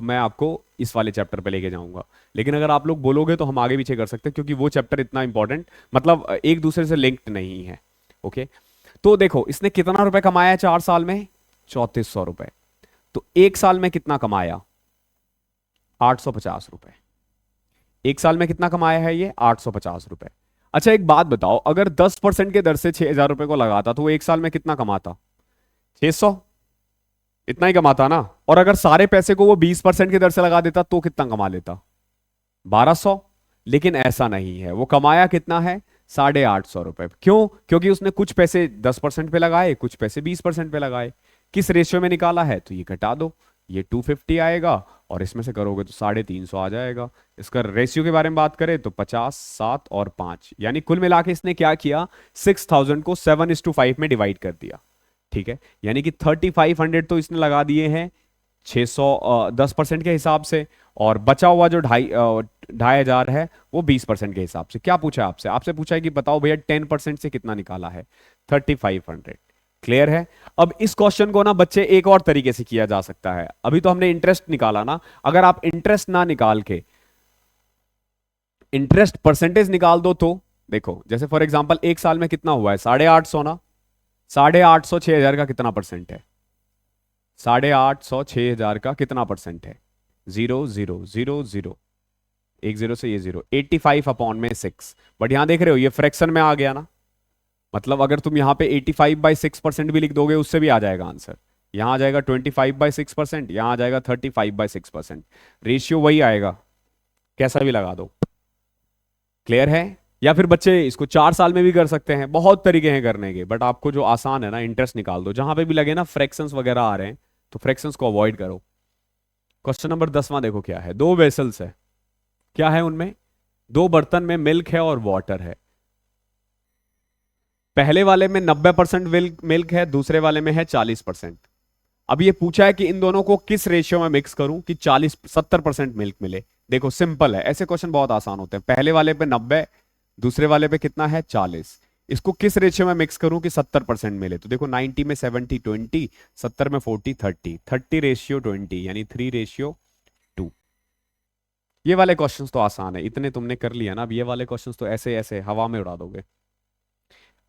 मैं आपको इस वाले चैप्टर पे लेके जाऊंगा। लेकिन अगर आप लोग बोलोगे तो हम आगे पीछे कर सकते हैं, क्योंकि वो चैप्टर इतना इंपॉर्टेंट, मतलब एक दूसरे से लिंक्ड नहीं है। ओके, तो देखो इसने कितना रुपए कमाया है 4 साल में, 3400 रुपए। तो एक साल में कितना कमाया, 850 रुपए। एक साल में कितना कमाया है ये, 850 रुपए। अच्छा एक बात बताओ, अगर 10% के दर से 6,000 रुपए को लगाता तो वो एक साल में कितना कमाता, 600, इतना ही कमाता ना। और अगर सारे पैसे को वो 20% की दर से लगा देता तो कितना कमा लेता, 1200। लेकिन ऐसा नहीं है, वो कमाया कितना है, 850 रुपए। क्यों, क्योंकि उसने कुछ पैसे 10% पे लगाए, कुछ पैसे 20% पे लगाए। किस रेशियो में निकाला है, तो ये घटा दो, ये 250 आएगा, और इसमें से करोगे तो 350 आ जाएगा। इसका रेशियो के बारे में बात करें तो 50, 7 और 5, यानी कुल मिला के इसने क्या किया, 6,000 को 7:5 में डिवाइड कर दिया। ठीक है, यानी कि 3,500 तो इसने लगा दिए हैं 600 10% के हिसाब से, और बचा हुआ जो 2,500 है वो 20% के हिसाब से। क्या पूछा है आपसे, आपसे पूछा है कि बताओ भैया 10% से कितना निकाला है, 3,500। क्लियर है। अब इस क्वेश्चन को ना बच्चे एक और तरीके से किया जा सकता है। अभी तो हमने इंटरेस्ट निकाला ना, अगर आप इंटरेस्ट ना निकाल के इंटरेस्ट परसेंटेज निकाल दो तो देखो, जैसे फॉर एग्जांपल एक साल में कितना हुआ है, 850 ना, 850 6,000 का कितना परसेंट है, 850 6,000 का कितना परसेंट है, 0,0,0,0, एक जीरो से ये जीरो, 85/6। बट यहां देख रहे हो ये फ्रैक्शन में आ गया ना, मतलब अगर तुम यहां पे 85/6% भी लिख दोगे उससे भी आ जाएगा आंसर। यहां आ जाएगा 25/6%, यहां आ जाएगा 35/6%, रेशियो वही आएगा, कैसा भी लगा दो। क्लियर है। या फिर बच्चे इसको 4 साल में भी कर सकते हैं, बहुत तरीके हैं करने के, बट आपको जो आसान है ना, इंटरेस्ट निकाल दो। जहां पे भी लगे ना फ्रैक्शंस वगैरह आ रहे हैं तो फ्रैक्शंस को अवॉइड करो। क्वेश्चन नंबर 10वां देखो क्या है, दो वेसल्स है, क्या है उनमें, दो बर्तन में मिल्क है और वाटर है। पहले वाले में 90% मिल्क है, दूसरे वाले में है 40%। अब ये पूछा है कि इन दोनों को किस रेशियो में मिक्स करूं कि 70% मिल्क मिले। देखो सिंपल है, ऐसे क्वेश्चन बहुत आसान होते हैं। पहले वाले पे 90, दूसरे वाले पे कितना है 40, इसको किस रेशियो में मिक्स करूं कि 70% मिले। तो देखो 90 में 70 20, 70 में 40 30, 30:20, यानी 3:2। ये वाले क्वेश्चंस तो आसान है, इतने तुमने कर लिया ना। अब ये वाले क्वेश्चंस तो ऐसे ऐसे हवा में उड़ा दोगे।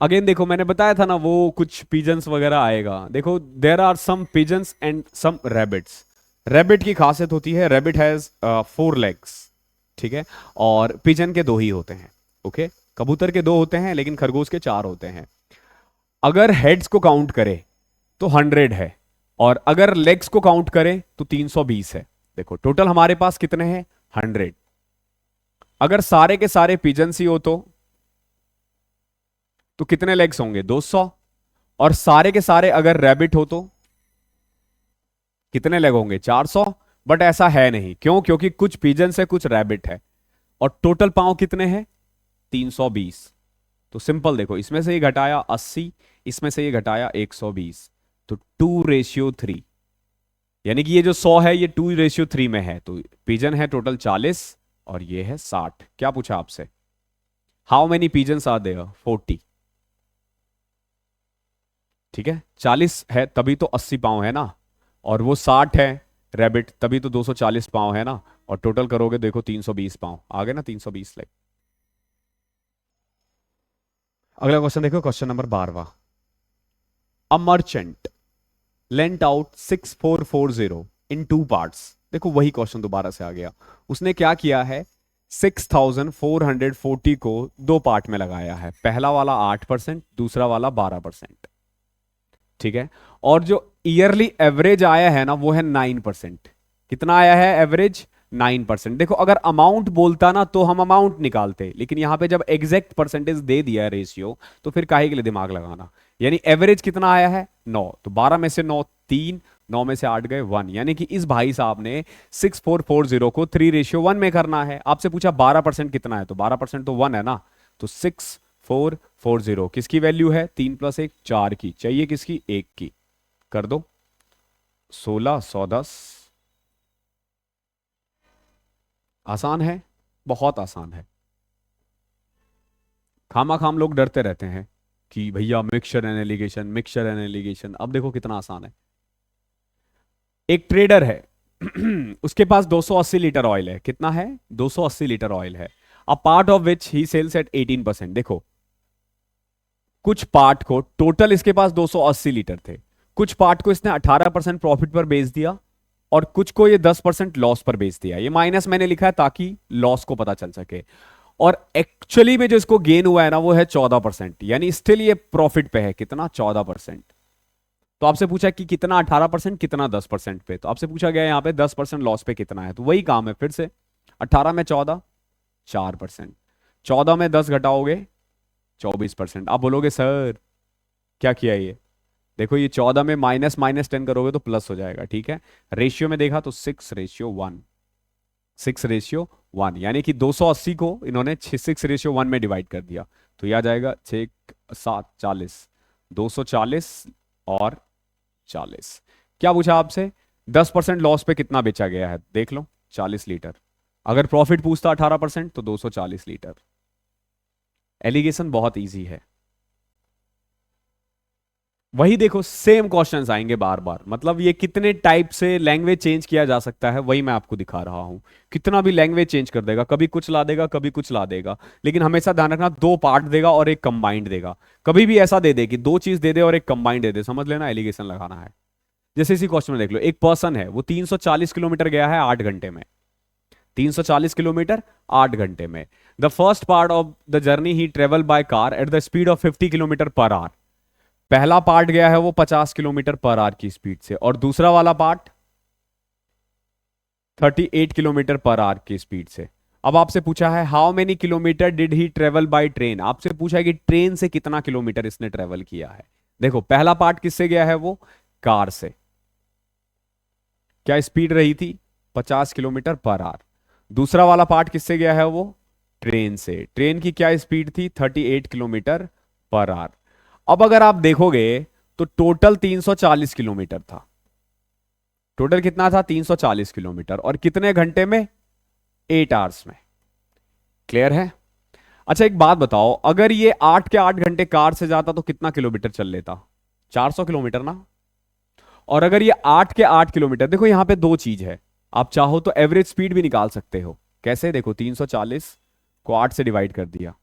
अगेन देखो मैंने बताया था ना वो कुछ पिजन्स वगैरह आएगा। देखो there are some pigeons and some rabbits. Rabbit की खासियत होती है, रैबिट हैज 4 लेग्स, ठीक है, और पिजन के 2 ही होते हैं। ओके, कबूतर के 2 होते हैं लेकिन खरगोश के 4 होते हैं। अगर हेड्स को काउंट करें तो 100 है, और अगर लेग्स को काउंट करें तो 320 है। देखो टोटल हमारे पास कितने हैं, 100। अगर सारे के सारे पिजन्स ही हो तो कितने लेग्स होंगे, 200। और सारे के सारे अगर रैबिट हो तो कितने लेग होंगे, 400। बट ऐसा है नहीं। क्यों? क्योंकि कुछ पिजन है, कुछ रैबिट है, और टोटल पांव कितने हैं? 320। तो सिंपल देखो, इसमें से ये घटाया 80, इसमें से ये घटाया 120, तो 2:3। यानी कि ये जो 100 है ये 2:3 में है। तो पिजन है टोटल 40 और ये है 60। क्या पूछा आपसे? How many pigeons are there? 40। ठीक है, 40 है तभी तो 80 पाँव है ना, और वो 60 है रैबिट, तभी तो 240 पाँव है ना, और टोटल करोगे देखो 320 पाँव आ गए ना, 320 लाइक। अगला क्वेश्चन देखो, question number 12। A merchant lent out 6440 in two parts. देखो वही क्वेश्चन दोबारा से आ गया। उसने क्या किया है, 6440 को दो पार्ट में लगाया है, पहला वाला 8%, दूसरा वाला 12%। ठीक है, और जो ईयरली एवरेज आया है ना वो है 9%। कितना आया है एवरेज? 9%। देखो अगर अमाउंट बोलता ना तो हम अमाउंट निकालते, लेकिन यहां पे जब एग्जैक्ट परसेंटेज दे दिया है रेशियो, तो फिर काहे के लिए दिमाग लगाना। यानी एवरेज कितना आया है? 9। तो 12 में से 9 3, 9 में से 8 गए 1। यानी कि इस भाई साहब ने 6440 को 3:1 में करना है। आपसे पूछा 12% कितना है, तो 12% तो 1 है ना, तो 6440 किसकी वैल्यू है? 3 + 1 4 की, चाहिए किसकी? 1 की। कर दो 1610। आसान है, बहुत आसान है। खामा खाम लोग डरते रहते हैं कि भैया mixture and allegation, mixture and allegation. अब देखो कितना आसान है। एक ट्रेडर है उसके पास 280 लीटर ऑयल है। कितना है? 280 लीटर ऑयल है। A part of which he sells at 18%। देखो कुछ पार्ट को, टोटल इसके पास 280 लीटर थे, कुछ पार्ट को इसने 18% प्रॉफिट पर बेच दिया, और कुछ को ये 10% लॉस पर बेच दिया। ये माइनस मैंने लिखा है ताकि लॉस को पता चल सके। और एक्चुअली में जो इसको गेन हुआ है ना वो है 14%। यानी स्टिल ये प्रॉफिट पे है। कितना? 14%। तो आपसे पूछा कि कितना 18%, कितना 10% पे, तो आपसे पूछा गया यहाँ पे 10% लॉस पे कितना है, तो वही काम है फिर से। 18 में 14, 4%। 14 में 10 घटाओगे 24%। आप बोलोगे सर क्या किया ये? देखो ये 14 में माइनस माइनस 10 करोगे तो प्लस हो जाएगा। ठीक है, रेशियो में देखा तो 6:1। 6:1, यानी कि 280 को इन्होंने 6:1 में डिवाइड कर दिया। तो यह आ जाएगा 6 7 40, 240 और 40। क्या पूछा आपसे? 10% लॉस पे कितना बेचा गया है, देख लो 40 लीटर। अगर प्रॉफिट पूछता 18% तो 240 लीटर। एलिगेशन बहुत इजी है। वही देखो सेम क्वेश्चंस आएंगे बार बार। मतलब ये कितने टाइप से लैंग्वेज चेंज किया जा सकता है वही मैं आपको दिखा रहा हूं। कितना भी लैंग्वेज चेंज कर देगा, कभी कुछ ला देगा, कभी कुछ ला देगा, लेकिन हमेशा ध्यान रखना दो पार्ट देगा और एक कंबाइंड देगा। कभी भी ऐसा दे दे कि दो चीज दे दे और एक कंबाइंड दे दे, समझ लेना एलिगेशन लगाना है। जैसे इसी क्वेश्चन में देख लो, एक पर्सन है वो 340 किलोमीटर गया है 8 घंटे में। 340 किलोमीटर 8 घंटे में। The first part of the journey he travel by car at the speed of 50 kilometre per hour. पहला पार्ट गया है वो 50 किलोमीटर पर आवर की स्पीड से, और दूसरा वाला पार्ट 38 किलोमीटर पर आवर की स्पीड से। अब आपसे पूछा है how many kilometre did he travel by train. आपसे पूछा है कि ट्रेन से कितना किलोमीटर इसने ट्रेवल किया है। देखो पहला पार्ट किससे गया है? वो कार से। क्या स्पीड रही थी? 50 किलोमीटर पर आवर। दूसरा वाला पार्ट किससे गया है? वो ट्रेन से। ट्रेन की क्या स्पीड थी? 38 किलोमीटर पर आवर। अब अगर आप देखोगे तो टोटल 340 किलोमीटर था। टोटल कितना था? 340 किलोमीटर, और कितने घंटे में? 8 आवर्स में। क्लियर है? अच्छा एक बात बताओ, अगर ये 8 के 8 घंटे कार से जाता तो कितना किलोमीटर चल लेता? 400 किलोमीटर ना। और अगर ये 8 के 8 किलोमीटर, देखो यहां पे दो चीज है, आप चाहो तो एवरेज स्पीड भी निकाल सकते हो। कैसे? देखो 340 को 8 से डिवाइड कर दिया,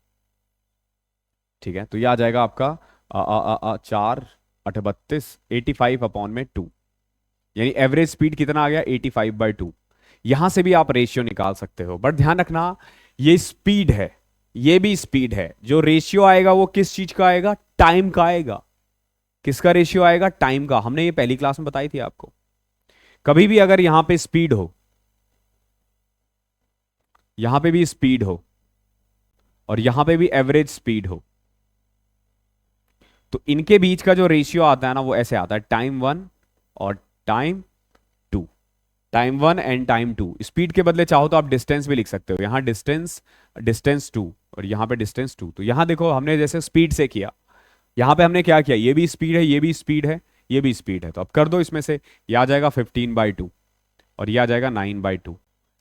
ठीक है, तो ये आ जाएगा आपका 4 8 32, 85/2। यानी एवरेज स्पीड कितना आ गया? 85/2। यहां से भी आप रेशियो निकाल सकते हो, बट ध्यान रखना ये स्पीड है, ये भी स्पीड है। जो रेशियो आएगा वो किस चीज का आएगा? टाइम का आएगा। किसका रेशियो आएगा? टाइम का। हमने ये पहली क्लास में बताई थी आपको। कभी भी अगर यहां पे स्पीड हो, यहां पे भी स्पीड हो, और यहां पे भी एवरेज स्पीड हो, तो इनके बीच का जो रेशियो आता है ना वो ऐसे आता है, टाइम 1 और time 2। Time one and time two. Speed के बदले चाहो तो आप डिस्टेंस भी लिख सकते हो, यहाँ डिस्टेंस, डिस्टेंस टू, और यहाँ पे डिस्टेंस टू। तो यहाँ देखो हमने जैसे स्पीड से किया, यहाँ पे हमने क्या किया, ये भी स्पीड है, ये भी स्पीड है, ये भी स्पीड है, तो अब कर दो इसमें से, ये आ जाएगा 15/2 और ये आ जाएगा 9/2,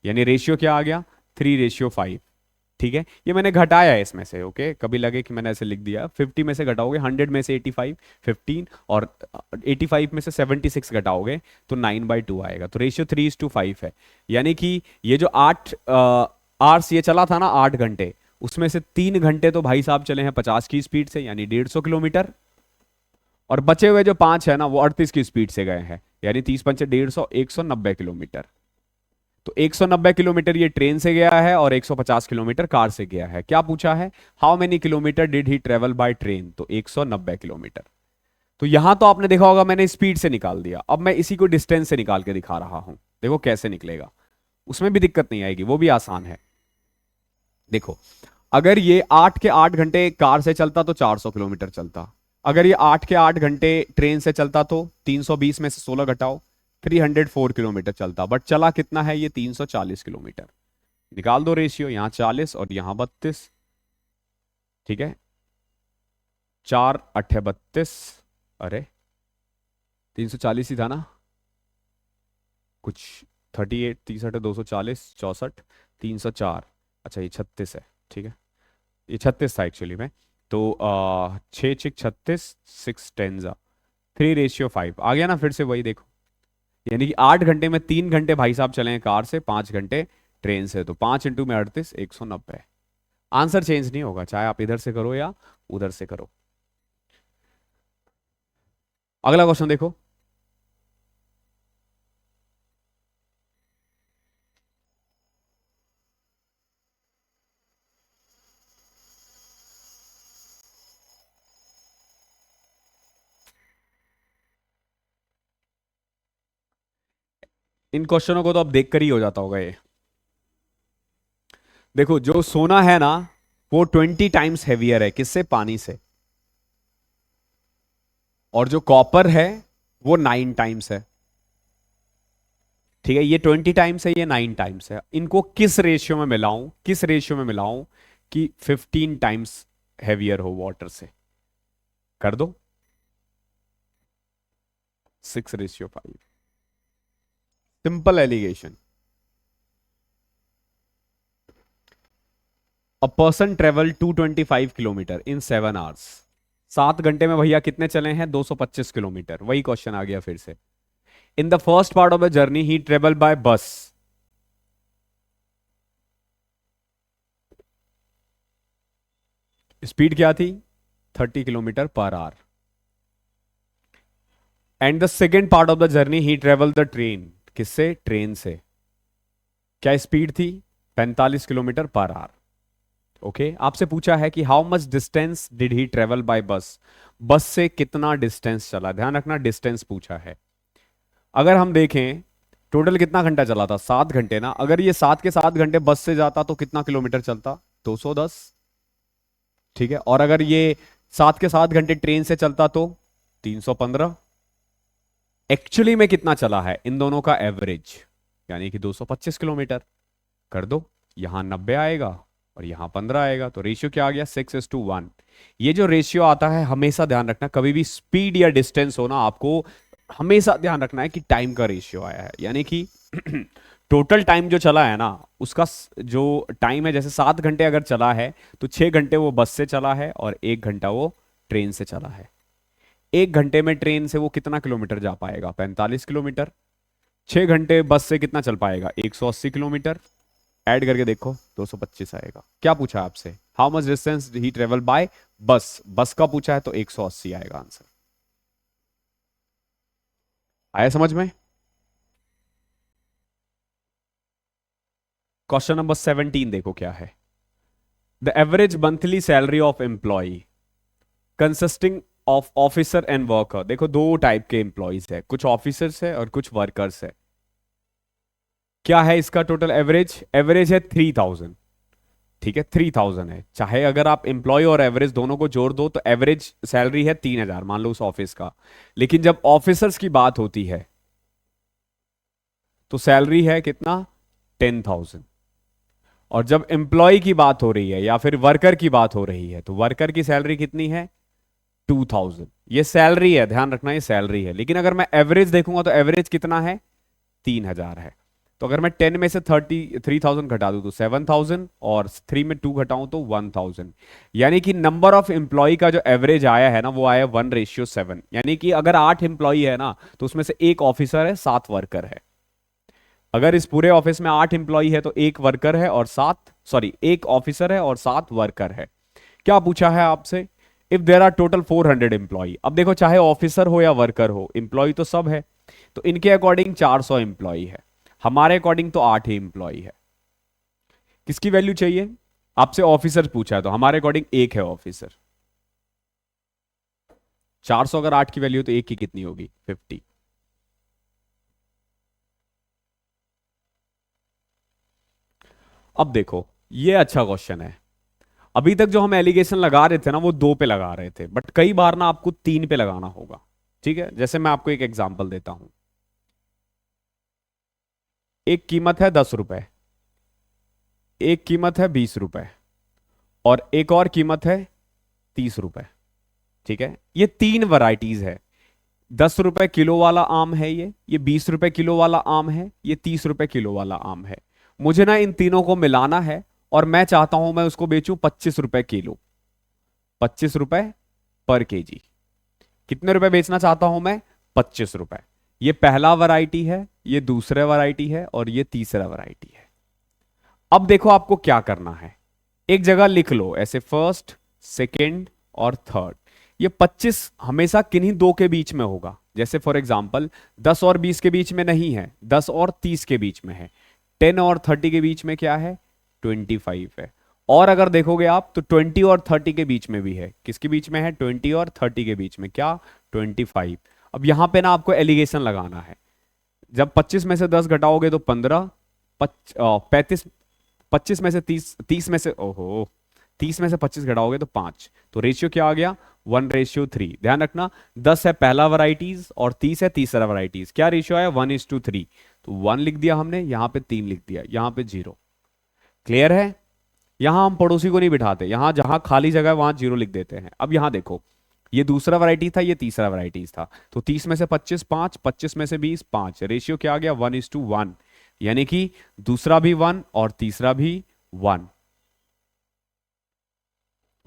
यानी रेशियो क्या आ गया, 3:5। ठीक है, ये मैंने घटाया है इसमें से, ओके, कभी लगे कि मैंने ऐसे लिख दिया, 50 में से घटाओगे 100 में से 85, 15, और 85 में से 76 घटाओगे तो 9/2 आएगा, तो रेशियो 3:5 है। यानी कि ये जो 8 आवर्स ये चला था ना, 8 घंटे, उसमें से 3 घंटे तो भाई साहब चले हैं 50 की स्पीड से, यानी 150 किलोमीटर, और बचे हुए जो 5 है ना वो 38 की स्पीड से गए हैं, यानी 30×5 150, 190 किलोमीटर। तो 190 किलोमीटर ये ट्रेन से गया है और 150 किलोमीटर कार से गया है। क्या पूछा है, how many kilometre did he travel by train, तो 190 किलोमीटर। तो यहां तो आपने देखा होगा मैंने स्पीड से निकाल दिया, अब मैं इसी को डिस्टेंस से निकाल के दिखा रहा हूं, देखो कैसे निकलेगा, उसमें भी दिक्कत नहीं आएगी, वो भी आसान है। देखो, अगर ये 8 के 8 घंटे कार से चलता तो 400 किलोमीटर चलता, अगर ये 8 के 8 घंटे ट्रेन से चलता तो 320 में से 16 घटाओ, 304 किलोमीटर चलता, बट चला कितना है ये, 340 किलोमीटर। निकाल दो रेशियो, यहां 40 और यहां 32, ठीक है, 4×8 = 32, अरे 340 ही था ना कुछ, 38, 30 240, 64, 304, अच्छा ये 36 है, ठीक है, ये 36 था एक्चुअली में। तो 6×6 = 36, 6×10 = 3:5 आ गया ना, फिर से वही देखो, यानी कि 8 घंटे में 3 घंटे भाई साहब चले हैं कार से, 5 घंटे ट्रेन से, तो 5 × 38 190। आंसर चेंज नहीं होगा, चाहे आप इधर से करो या उधर से करो। अगला क्वेश्चन देखो, इन क्वेश्चनों को तो अब देख कर ही हो जाता होगा ये। देखो, जो सोना है ना वो 20 टाइम्स हैवियर है, किससे, पानी से, और जो कॉपर है वो 9 टाइम्स है, ठीक है, ये 20 टाइम्स है, ये 9 टाइम्स है, इनको किस रेशियो में मिलाऊं, किस रेशियो में मिलाऊं कि 15 टाइम्स हैवियर हो वाटर से, कर दो, 6:5, simple alligation. A person travel 225 kilometre in 7 hours, 7 घंटे में भैया कितने चले हैं, 225 किलोमीटर, वही क्वेश्चन आ गया फिर से। In the first part of the journey he travel by बस, स्पीड क्या थी, 30 kilometre per hour, and the second part of the journey he travel the train, किससे, ट्रेन से, क्या स्पीड थी, 45 किलोमीटर पर आवर। ओके, आपसे पूछा है कि how much distance did he travel by बस, बस से कितना डिस्टेंस चला, ध्यान रखना डिस्टेंस पूछा है। अगर हम देखें टोटल कितना घंटा चला था, 7 घंटे ना, अगर ये 7 के 7 घंटे बस से जाता तो कितना किलोमीटर चलता, 210, ठीक है, और अगर ये 7 के 7 घंटे ट्रेन से चलता तो 315। एक्चुअली में कितना चला है इन दोनों का एवरेज, यानी कि 225 किलोमीटर, कर दो, यहां 90 आएगा और यहां 15 आएगा, तो रेशियो क्या आ गया, 6:1। ये जो रेशियो आता है हमेशा ध्यान रखना, कभी भी स्पीड या डिस्टेंस हो ना, आपको हमेशा ध्यान रखना है कि टाइम का रेशियो आया है, यानी कि टोटल टाइम जो चला है ना उसका जो टाइम है, जैसे 7 घंटे अगर चला है तो 6 घंटे वो बस से चला है और 1 घंटा वो ट्रेन से चला है। 1 घंटे में ट्रेन से वो कितना किलोमीटर जा पाएगा, 45 किलोमीटर, 6 घंटे बस से कितना चल पाएगा, 180 किलोमीटर, ऐड करके देखो 225 आएगा। क्या पूछा है आपसे, how much distance he travel by बस, बस का पूछा है तो 180 आएगा आंसर। आया समझ में। क्वेश्चन नंबर 17 देखो क्या है, the average monthly salary of employ consisting of officer and worker. देखो दो टाइप के एम्प्लॉयज है, कुछ ऑफिसर्स है और कुछ वर्कर्स है। क्या है इसका टोटल एवरेज, एवरेज है 3000, ठीक है, 3000 है, चाहे अगर आप एम्प्लॉय और एवरेज दोनों को जोड़ दो तो एवरेज सैलरी है 3000 मान लो उस ऑफिस का। लेकिन जब ऑफिसर्स की बात होती है तो सैलरी है कितना, 10,000। और जब एम्प्लॉय की बात हो रही है या फिर वर्कर की बात हो रही है तो वर्कर की सैलरी कितनी है, 2,000। ये सैलरी है, ध्यान रखना ये सैलरी है। लेकिन अगर मैं एवरेज देखूंगा तो एवरेज कितना है, 3,000 है। तो अगर मैं 10 में से 3,000 घटा दूं तो 7,000, और 3 में 2 घटाऊं तो 1,000। यानी कि नंबर ऑफ एम्प्लॉय का जो एवरेज आया है ना वो आया 1:7। यानी कि अगर 8 एम्प्लॉय है ना तो उसमें से एक ऑफिसर है, 7 वर्कर है। अगर इस पूरे ऑफिस में 8 एम्प्लॉय है तो एक वर्कर है और 7, सॉरी, एक ऑफिसर है और 7 वर्कर है। क्या पूछा है आपसे, if there are total 400 employ. अब देखो चाहे ऑफिसर हो या वर्कर हो, एम्प्लॉय तो सब है। तो इनके अकॉर्डिंग 400 एम्प्लॉय है, हमारे अकॉर्डिंग तो 8 ही एम्प्लॉय है। किसकी वैल्यू चाहिए, आपसे ऑफिसर पूछा है तो हमारे अकॉर्डिंग एक है ऑफिसर। 400 अगर 8 की वैल्यू तो एक की कितनी होगी, 50। अब देखो ये अच्छा क्वेश्चन है। अभी तक जो हम एलिगेशन लगा रहे थे ना वो 2 पे लगा रहे थे, बट कई बार ना आपको 3 पे लगाना होगा। ठीक है, जैसे मैं आपको एक एग्जांपल देता हूं। एक कीमत है 10 रुपए, एक कीमत है 20 रुपए, और एक और कीमत है 30 रुपए। ठीक है, ये 3 वैरायटीज है। 10 रुपए किलो वाला आम है, ये 20 रुपए किलो वाला आम है, ये 30 रुपए किलो वाला आम है। मुझे ना इन तीनों को मिलाना है और मैं चाहता हूं मैं उसको बेचूं 25 रुपए किलो, 25 रुपए पर केजी। कितने रुपए बेचना चाहता हूं मैं, 25 रुपए। ये पहला वैरायटी है, ये दूसरा वैरायटी है, और ये तीसरा वैरायटी है। अब देखो आपको क्या करना है, एक जगह लिख लो ऐसे, फर्स्ट, सेकेंड और थर्ड। ये 25 हमेशा किन्हीं दो के बीच में होगा। जैसे फॉर एग्जाम्पल 10 और 20 के बीच में नहीं है, 10 और 30 के बीच में है। 10 और 30 के बीच में क्या है, 25 है। और अगर देखोगे आप तो 20 और 30 के बीच में भी है। किसके बीच में है, 20 और 30 के बीच में, क्या, 25। अब यहां पे ना आपको एलिगेशन लगाना है। जब 25 में से 10 घटाओगे तो 15, 35, 25 में से 30, 30 में से, ओहो, 30 में से 25 घटाओगे तो 5। तो रेशियो क्या आ गया, 1:3। ध्यान रखना 10 है पहला वैरायटीज और 30 है तीसरा वैरायटीज। क्या रेशियो आया, 1:3। तो 1 लिख दिया हमने, यहां पे 3 लिख दिया, यहां पे 0। क्लियर है। यहां हम पड़ोसी को नहीं बिठाते, यहां जहां खाली जगह है वहां 0 लिख देते हैं। अब यहां देखो, ये दूसरा वैरायटी था, ये तीसरा वैरायटीज था। तो 30 में से 25 5, 25 में से 20 5। रेशियो क्या आ गया, 1:1। यानी कि दूसरा भी 1 और तीसरा भी 1,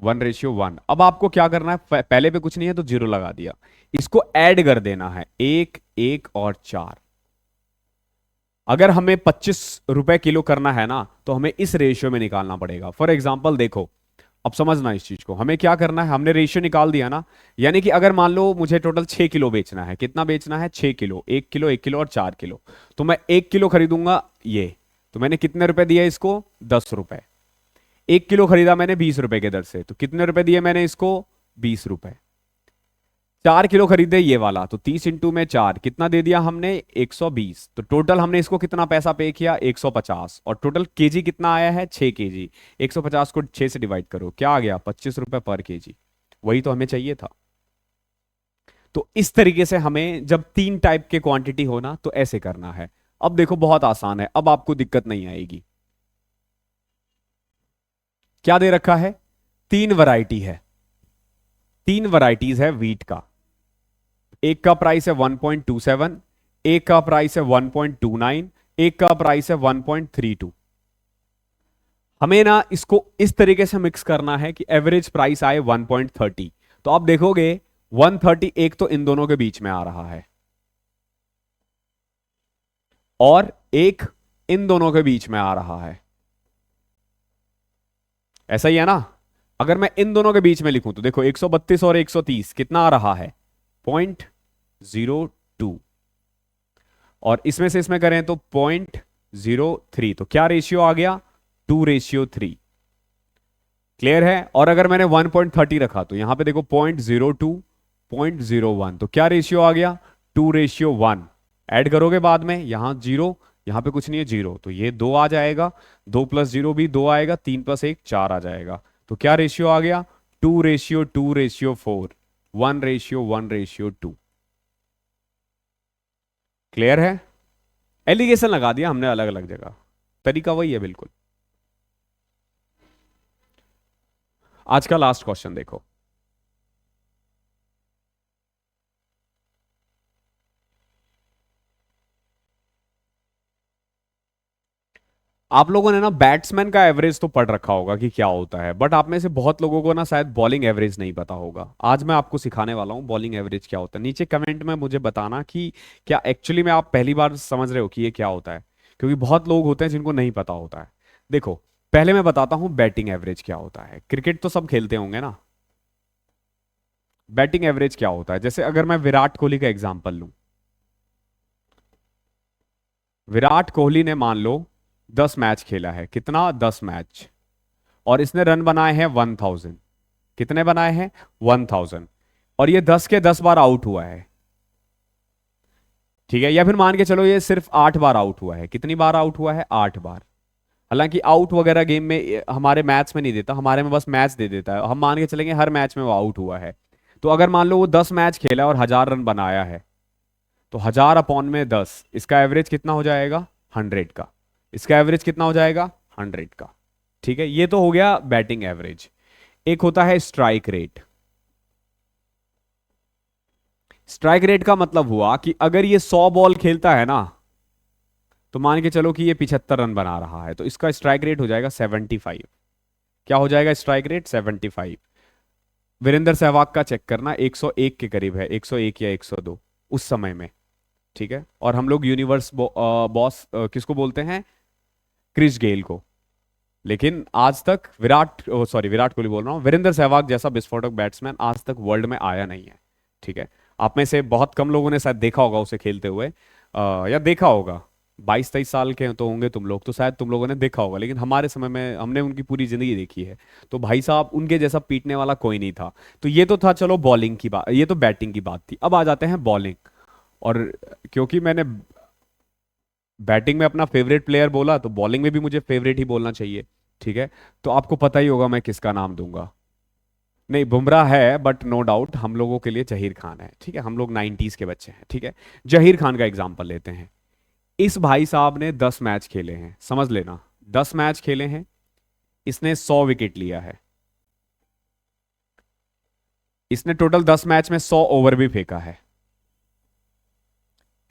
1:1। अब आपको क्या करना है, पहले पे कुछ नहीं है तो 0 लगा दिया। इसको ऐड कर देना है, 1 1 और 4। अगर हमें 25 रुपए किलो करना है ना तो हमें इस रेशियो में निकालना पड़ेगा। फॉर एग्जाम्पल देखो, अब समझना इस चीज को, हमें क्या करना है, हमने रेशियो निकाल दिया ना। यानी कि अगर मान लो मुझे टोटल 6 किलो बेचना है, कितना बेचना है, 6 किलो, 1 किलो, 1 किलो और 4 किलो। तो मैं 1 किलो खरीदूंगा ये, तो मैंने कितने रुपए दिए इसको, 10 रुपए। 1 किलो खरीदा मैंने 20 रुपए के दर से, तो कितने रुपए दिए मैंने इसको, 20 रुपए। 4 किलो खरीदे ये वाला, तो 30 इंटू में 4 कितना दे दिया हमने, 120। तो टोटल हमने इसको कितना पैसा पे किया, 150। और टोटल केजी कितना आया है, 6 केजी। 150 को 6 से डिवाइड करो, क्या आ गया, 25 रुपए पर केजी। वही तो हमें चाहिए था। तो इस तरीके से हमें जब 3 टाइप के क्वांटिटी होना तो ऐसे करना है। अब देखो बहुत आसान है, अब आपको दिक्कत नहीं आएगी। क्या दे रखा है, 3 वैरायटी है, 3 वैरायटीज है व्हीट का। एक का प्राइस है 1.27, एक का प्राइस है 1.29, एक का प्राइस है 1.32। हमें ना इसको इस तरीके से मिक्स करना है कि एवरेज प्राइस आए 1.30। तो आप देखोगे 130 एक तो इन दोनों के बीच में आ रहा है, और एक इन दोनों के बीच में आ रहा है। ऐसा ही है ना। अगर मैं इन दोनों के बीच में लिखूं तो देखो 132 और 130 कितना आ रहा है, 0.02। और इसमें से इसमें करें तो 0.03। तो क्या रेशियो आ गया, 2:3। क्लियर है। और अगर मैंने 1.30 रखा तो यहां पे देखो 0.02, 0.01। तो क्या रेशियो आ गया, 2:1। ऐड करोगे बाद में, यहां 0, यहां पे कुछ नहीं है, 0। तो ये 2 आ जाएगा, 2 + 0 भी 2 आएगा, 3 + 1 4 आ जाएगा। तो क्या रेशियो आ गया, 2:2:4, 1:1:2। क्लियर है। एलिगेशन लगा दिया हमने अलग अलग जगह, तरीका वही है बिल्कुल। आज का लास्ट क्वेश्चन देखो। आप लोगों ने ना बैट्समैन का एवरेज तो पढ़ रखा होगा कि क्या होता है, बट आप में से बहुत लोगों को ना शायद बॉलिंग एवरेज नहीं पता होगा। आज मैं आपको सिखाने वाला हूँ बॉलिंग एवरेज क्या होता है। नीचे कमेंट में मुझे बताना कि क्या एक्चुअली में आप पहली बार समझ रहे हो कि ये क्या होता है, क्योंकि बहुत लोग होते हैं जिनको नहीं पता होता है। देखो, पहले मैं बताता हूँ बैटिंग एवरेज क्या होता है। क्रिकेट तो सब खेलते होंगे ना। बैटिंग एवरेज क्या होता है, जैसे अगर मैं विराट कोहली का एग्जांपल लूं। विराट कोहली ने मान लो 10 मैच खेला है, कितना, 10 मैच, और इसने रन बनाए हैं 1000। कितने बनाए हैं? 1000। और ये 10 के 10 बार आउट हुआ है, ठीक है। या फिर मान के चलो ये सिर्फ 8 बार आउट हुआ है। कितनी बार आउट हुआ है? 8 बार। हालांकि आउट वगैरह गेम में हमारे मैच में नहीं देता, हमारे में बस मैच दे देता है। हम मान के चलेंगे हर मैच में वो आउट हुआ है। तो अगर मान लो वो 10 मैच खेला और 1000 रन बनाया है, तो 1000/10, इसका एवरेज कितना हो जाएगा? 100 का। इसका एवरेज कितना हो जाएगा? 100 का। ठीक है, ये तो हो गया बैटिंग एवरेज। एक होता है स्ट्राइक रेट। स्ट्राइक रेट का मतलब हुआ कि अगर ये 100 बॉल खेलता है ना, तो मान के चलो कि ये 75 रन बना रहा है, तो इसका स्ट्राइक रेट हो जाएगा 75। क्या हो जाएगा स्ट्राइक रेट? 75। वीरेंद्र सहवाग का चेक करना, 101 के करीब है, 101 या 102 उस समय में। ठीक है, और हम लोग यूनिवर्स बॉस किसको बोलते हैं? क्रिस गेल को। लेकिन आज तक विराट कोहली बोल रहा हूँ, वीरेंद्र सहवाग जैसा विस्फोटक बैट्समैन आज तक वर्ल्ड में आया नहीं है। ठीक है, आप में से बहुत कम लोगों ने शायद देखा होगा उसे खेलते हुए, या देखा होगा। 22-23 साल के तो होंगे तुम लोग, तो शायद तुम लोगों ने देखा होगा, लेकिन हमारे समय में हमने उनकी पूरी जिंदगी देखी है। तो भाई साहब, उनके जैसा पीटने वाला कोई नहीं था। तो ये तो था चलो बॉलिंग की बात, ये तो बैटिंग की बात थी। अब आ जाते हैं बॉलिंग। और क्योंकि मैंने बैटिंग में अपना फेवरेट प्लेयर बोला, तो बॉलिंग में भी मुझे फेवरेट ही बोलना चाहिए। ठीक है, तो आपको पता ही होगा मैं किसका नाम दूंगा। नहीं, बुमराह है, बट नो डाउट हम लोगों के लिए जहीर खान है। ठीक है, हम लोग 90s के बच्चे हैं। ठीक है, जहीर खान का एग्जाम्पल लेते हैं। इस भाई साहब ने 10 मैच खेले हैं, समझ लेना, 10 मैच खेले हैं। इसने 100 विकेट लिया है। इसने टोटल 10 मैच में 100 ओवर भी फेंका है।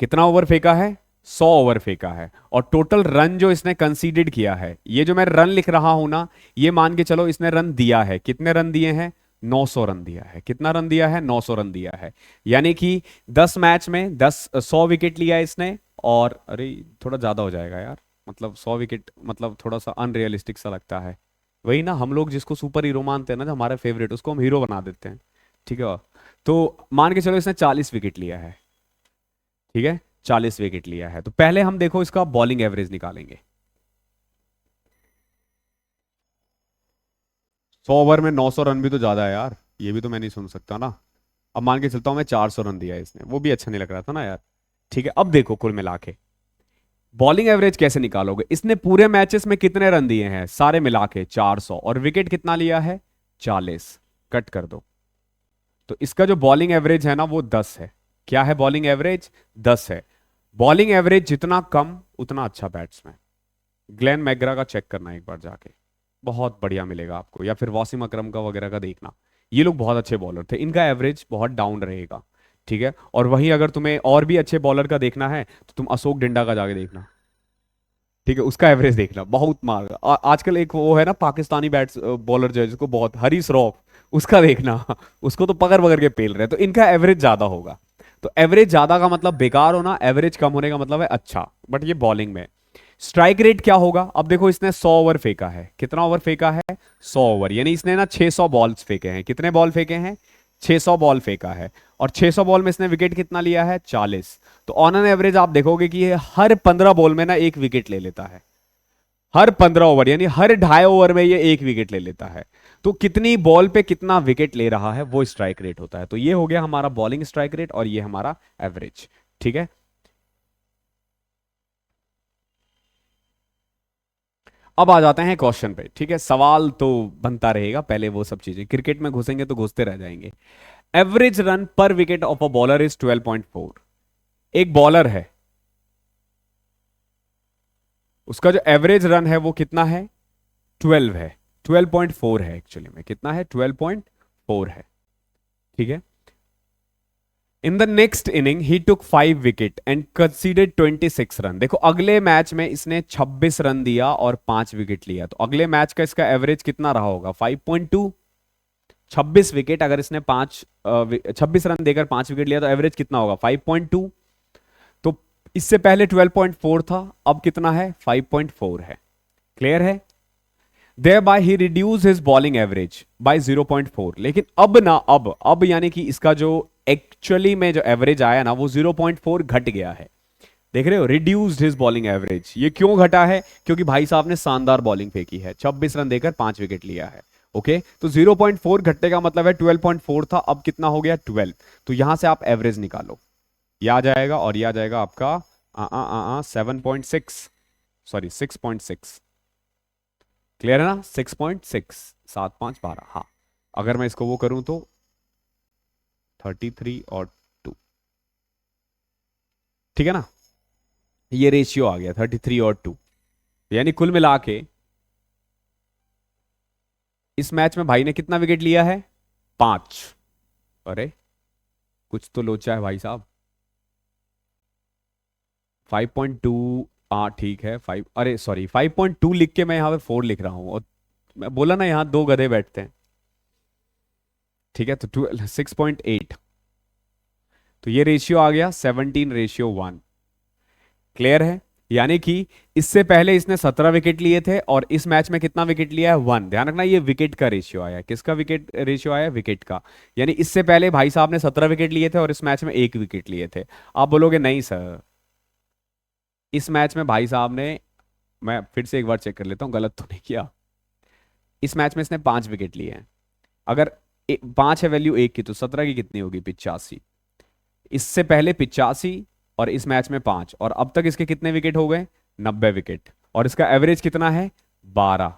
कितना ओवर फेंका है? 100 ओवर फेंका है। और टोटल रन जो इसने कंसीडर्ड किया है, ये जो मैं रन लिख रहा हूं ना, ये मान के चलो इसने रन दिया है। कितने रन दिए हैं? 900 रन दिया है। कितना रन दिया है? 900 रन दिया है। यानी कि 10 मैच में 100 विकेट लिया इसने। और अरे, थोड़ा ज्यादा हो जाएगा यार, मतलब 100 विकेट मतलब थोड़ा सा अनरियलिस्टिक सा लगता है। वही ना, हम लोग जिसको सुपर हीरो मानते हैं ना, जो हमारा फेवरेट, उसको हम हीरो बना देते हैं। ठीक है, तो मान के चलो इसने 40 विकेट लिया है। ठीक है, 40 विकेट लिया है। तो पहले हम देखो इसका बॉलिंग एवरेज निकालेंगे। 100 ओवर में 900 रन भी तो ज्यादा है यार, ये भी तो मैं नहीं सुन सकता ना। अब मान के चलता हूं मैं 400 रन दिया है इसने, वो भी अच्छा नहीं लग रहा था ना यार। ठीक है, अब देखो कुल मिला के बॉलिंग एवरेज कैसे निकालोगे। इसने पूरे मैचेस में कितने रन दिए हैं? सारे मिला के 400, और विकेट कितना लिया है? 40। कट कर दो, तो इसका जो बॉलिंग एवरेज है ना, वो 10 है। क्या है बॉलिंग एवरेज? 10 है। बॉलिंग एवरेज जितना कम उतना अच्छा बैट्समैन। ग्लेन मैकग्रा का चेक करना एक बार जाके, बहुत बढ़िया मिलेगा आपको। या फिर वसीम अकरम का वगैरह का देखना, ये लोग बहुत अच्छे बॉलर थे, इनका एवरेज बहुत डाउन रहेगा। ठीक है, और वहीं अगर तुम्हें और भी अच्छे बॉलर का देखना है, तो तुम अशोक डिंडा का जाके देखना। ठीक है, उसका एवरेज देखना, बहुत मार। आजकल एक वो है ना पाकिस्तानी बैट्स बॉलर जो है, जिसको बहुत, हरीश रौफ, उसका देखना। उसको तो पकड़ पकड़ के पेल रहे हैं। तो इनका एवरेज ज्यादा होगा। तो एवरेज ज्यादा का मतलब बेकार होना, एवरेज कम होने का मतलब है अच्छा। बट ये बॉलिंग में। स्ट्राइक रेट क्या होगा? अब देखो, इसने 100 ओवर फेंका है। कितना ओवर फेंका है? 100 ओवर, यानी इसने ना 600 बॉल्स फेंके हैं। कितने बॉल फेंके हैं? 600 बॉल फेंका है। और 600 बॉल में इसने विकेट कितना लिया है? 40। तो ऑन एन एवरेज आप देखोगे कि ये हर 15 बॉल में ना एक विकेट ले लेता है। हर 15 ओवर, यानी हर 2.5 ओवर में ये एक विकेट ले लेता है। तो कितनी बॉल पे कितना विकेट ले रहा है, वो स्ट्राइक रेट होता है। तो ये हो गया हमारा बॉलिंग स्ट्राइक रेट, और ये हमारा एवरेज। ठीक है, अब आ जाते हैं क्वेश्चन पे। ठीक है, सवाल तो बनता रहेगा, पहले वो सब चीजें, क्रिकेट में घुसेंगे तो घुसते रह जाएंगे। एवरेज रन पर wicket of a bowler is 12.4। एक बॉलर है, उसका जो एवरेज रन है वो कितना है, 12 है, 12.4 है एक्चुअली में, कितना है, 12.4 है, ठीक है। In the next inning he took 5 wicket and considered 26 run. देखो अगले मैच में इसने 26 रन दिया और 5 विकेट लिया, तो अगले मैच का इसका एवरेज कितना रहा होगा, 5.2। 26 विकेट, अगर इसने 26 रन देकर 5 विकेट लिया तो एवरेज कितना होगा, 5.2। तो इससे पहले 12.4 था, अब कितना है, 5.4 है। क्लियर है। Thereby he reduced his bowling average by 0.4। लेकिन अब ना, अब यानी कि इसका जो एक्चुअली में जो एवरेज आया ना वो 0.4 घट गया है। देख रहे हो, रिड्यूस्ड हिज बॉलिंग एवरेज। ये क्यों घटा है, क्योंकि भाई साहब ने शानदार बॉलिंग फेंकी है, 26 रन देकर 5 विकेट लिया है। ओके, तो 0.4 घटने का मतलब है 12.4 था, अब कितना हो गया, 12। तो यहां से आप एवरेज निकालो, ये आ जाएगा, और ये आ जाएगा आपका 7.6, सॉरी 6.6। क्लियर है ना, 6.6, 7 5 12। हाँ, अगर मैं इसको वो करूं तो 33 और 2, ठीक है ना, ये रेशियो आ गया 33 और 2, यानी कुल मिला के इस मैच में भाई ने कितना विकेट लिया है, 5। अरे कुछ तो लोचा है भाई साहब, 5.2। हाँ ठीक है, 5, अरे सॉरी 5.2 लिख के मैं यहाँ पे 4 लिख रहा हूं, और मैं बोला ना यहाँ 2 गधे बैठते हैं, ठीक है। तो 6.8, तो ये रेशियो आ गया 17:1। क्लियर है, यानी कि इससे पहले इसने 17 विकेट लिए थे और इस मैच में कितना विकेट लिया है, 1। ध्यान रखना, ये विकेट का रेशियो आया, किसका विकेट रेशियो आया, विकेट का। यानी इससे पहले भाई साहब ने 17 विकेट लिए थे और इस मैच में 1 विकेट लिए थे। आप बोलोगे नहीं सर, इस मैच में भाई साहब ने, मैं फिर से एक बार चेक कर लेता हूं, गलत तो नहीं किया। इस मैच में इसने 5 विकेट लिए हैं। अगर 5 है वैल्यू 1 की, तो 17 की कितनी होगी, 85। इससे पहले 85 और इस मैच में 5, और अब तक इसके कितने विकेट हो गए, 90 विकेट। और इसका एवरेज कितना है, 12।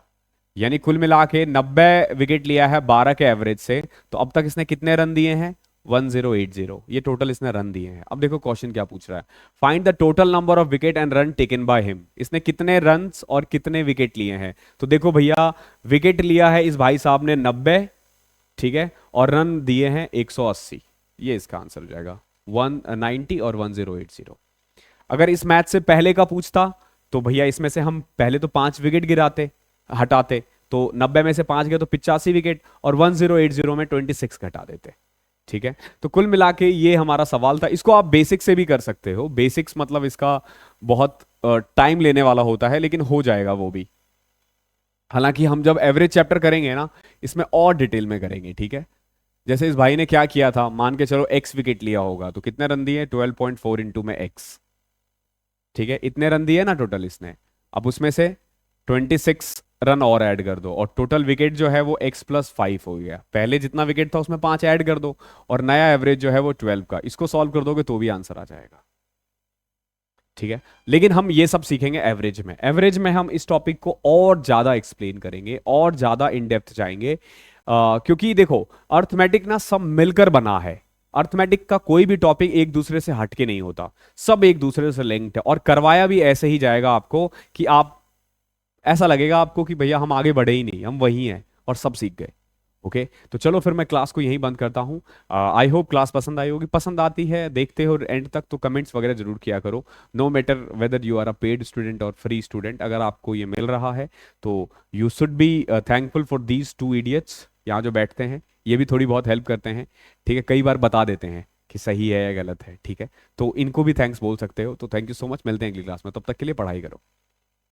यानी कुल मिला के 90 विकेट लिया है 12 के एवरेज से। तो अब तक इसने कितने रन दिए हैं, 1080। ये टोटल इसने रन दिए हैं। अब देखो क्वेश्चन क्या पूछ रहा है, find the total number of wicket and run taken by him. इसने कितने रन और कितने विकेट लिए हैं। तो देखो भैया, विकेट लिया है इस भाई साहब ने 90, ठीक है, और रन दिए हैं 180। ये इसका आंसर हो जाएगा, 190 और 1080। अगर इस मैच से पहले का पूछता तो भैया इसमें से हम पहले तो 5 विकेट गिराते, हटाते, तो 90 में से 5 गए तो 85 विकेट, और 1080 में 26 घटा देते, ठीक है। तो कुल मिला के ये हमारा सवाल था। इसको आप बेसिक से भी कर सकते हो, बेसिक्स मतलब इसका बहुत टाइम लेने वाला होता है, लेकिन हो जाएगा वो भी। हालांकि हम जब एवरेज चैप्टर करेंगे ना, इसमें और डिटेल में करेंगे, ठीक है। जैसे इस भाई ने क्या किया था, मान के चलो एक्स विकेट लिया होगा, तो कितने रन दिए, 12.4 इंटू में एक्स, ठीक है, इतने रन दिए ना टोटल इसने। अब उसमें से 26 रन और ऐड कर दो, और टोटल विकेट जो है वो x+5 हो गया। पहले जितना विकेट था उसमें 5 ऐड कर दो, और नया एवरेज जो है वो 12 का। इसको सॉल्व कर दोगे तो भी आंसर आ जाएगा, ठीक है। लेकिन हम ये सब सीखेंगे एवरेज में। एवरेज में हम इस टॉपिक को और ज्यादा एक्सप्लेन करेंगे, और ज्यादा इन डेप्थ जाएंगे, क्योंकि देखो अर्थमेटिक ना सब मिलकर बना है। अर्थमेटिक का कोई भी टॉपिक एक दूसरे से हटके नहीं होता, सब एक दूसरे से लिंक्ड है, और करवाया भी ऐसे ही जाएगा आपको कि आप, ऐसा लगेगा आपको कि भैया हम आगे बढ़े ही नहीं, हम वही हैं और सब सीख गए। ओके, तो चलो फिर मैं क्लास को यहीं बंद करता हूँ। आई होप क्लास पसंद आई होगी। पसंद आती है, देखते हो एंड तक, तो कमेंट्स वगैरह जरूर किया करो। No matter whether you are a paid student और फ्री स्टूडेंट, अगर आपको ये मिल रहा है तो you should be thankful for these 2 idiots यहाँ जो बैठते हैं। ये भी थोड़ी बहुत हेल्प करते हैं, ठीक है, कई बार बता देते हैं कि सही है या गलत है, ठीक है। तो इनको भी थैंक्स बोल सकते हो। तो थैंक यू सो मच, मिलते हैं अगली क्लास में, तब तक के लिए पढ़ाई करो।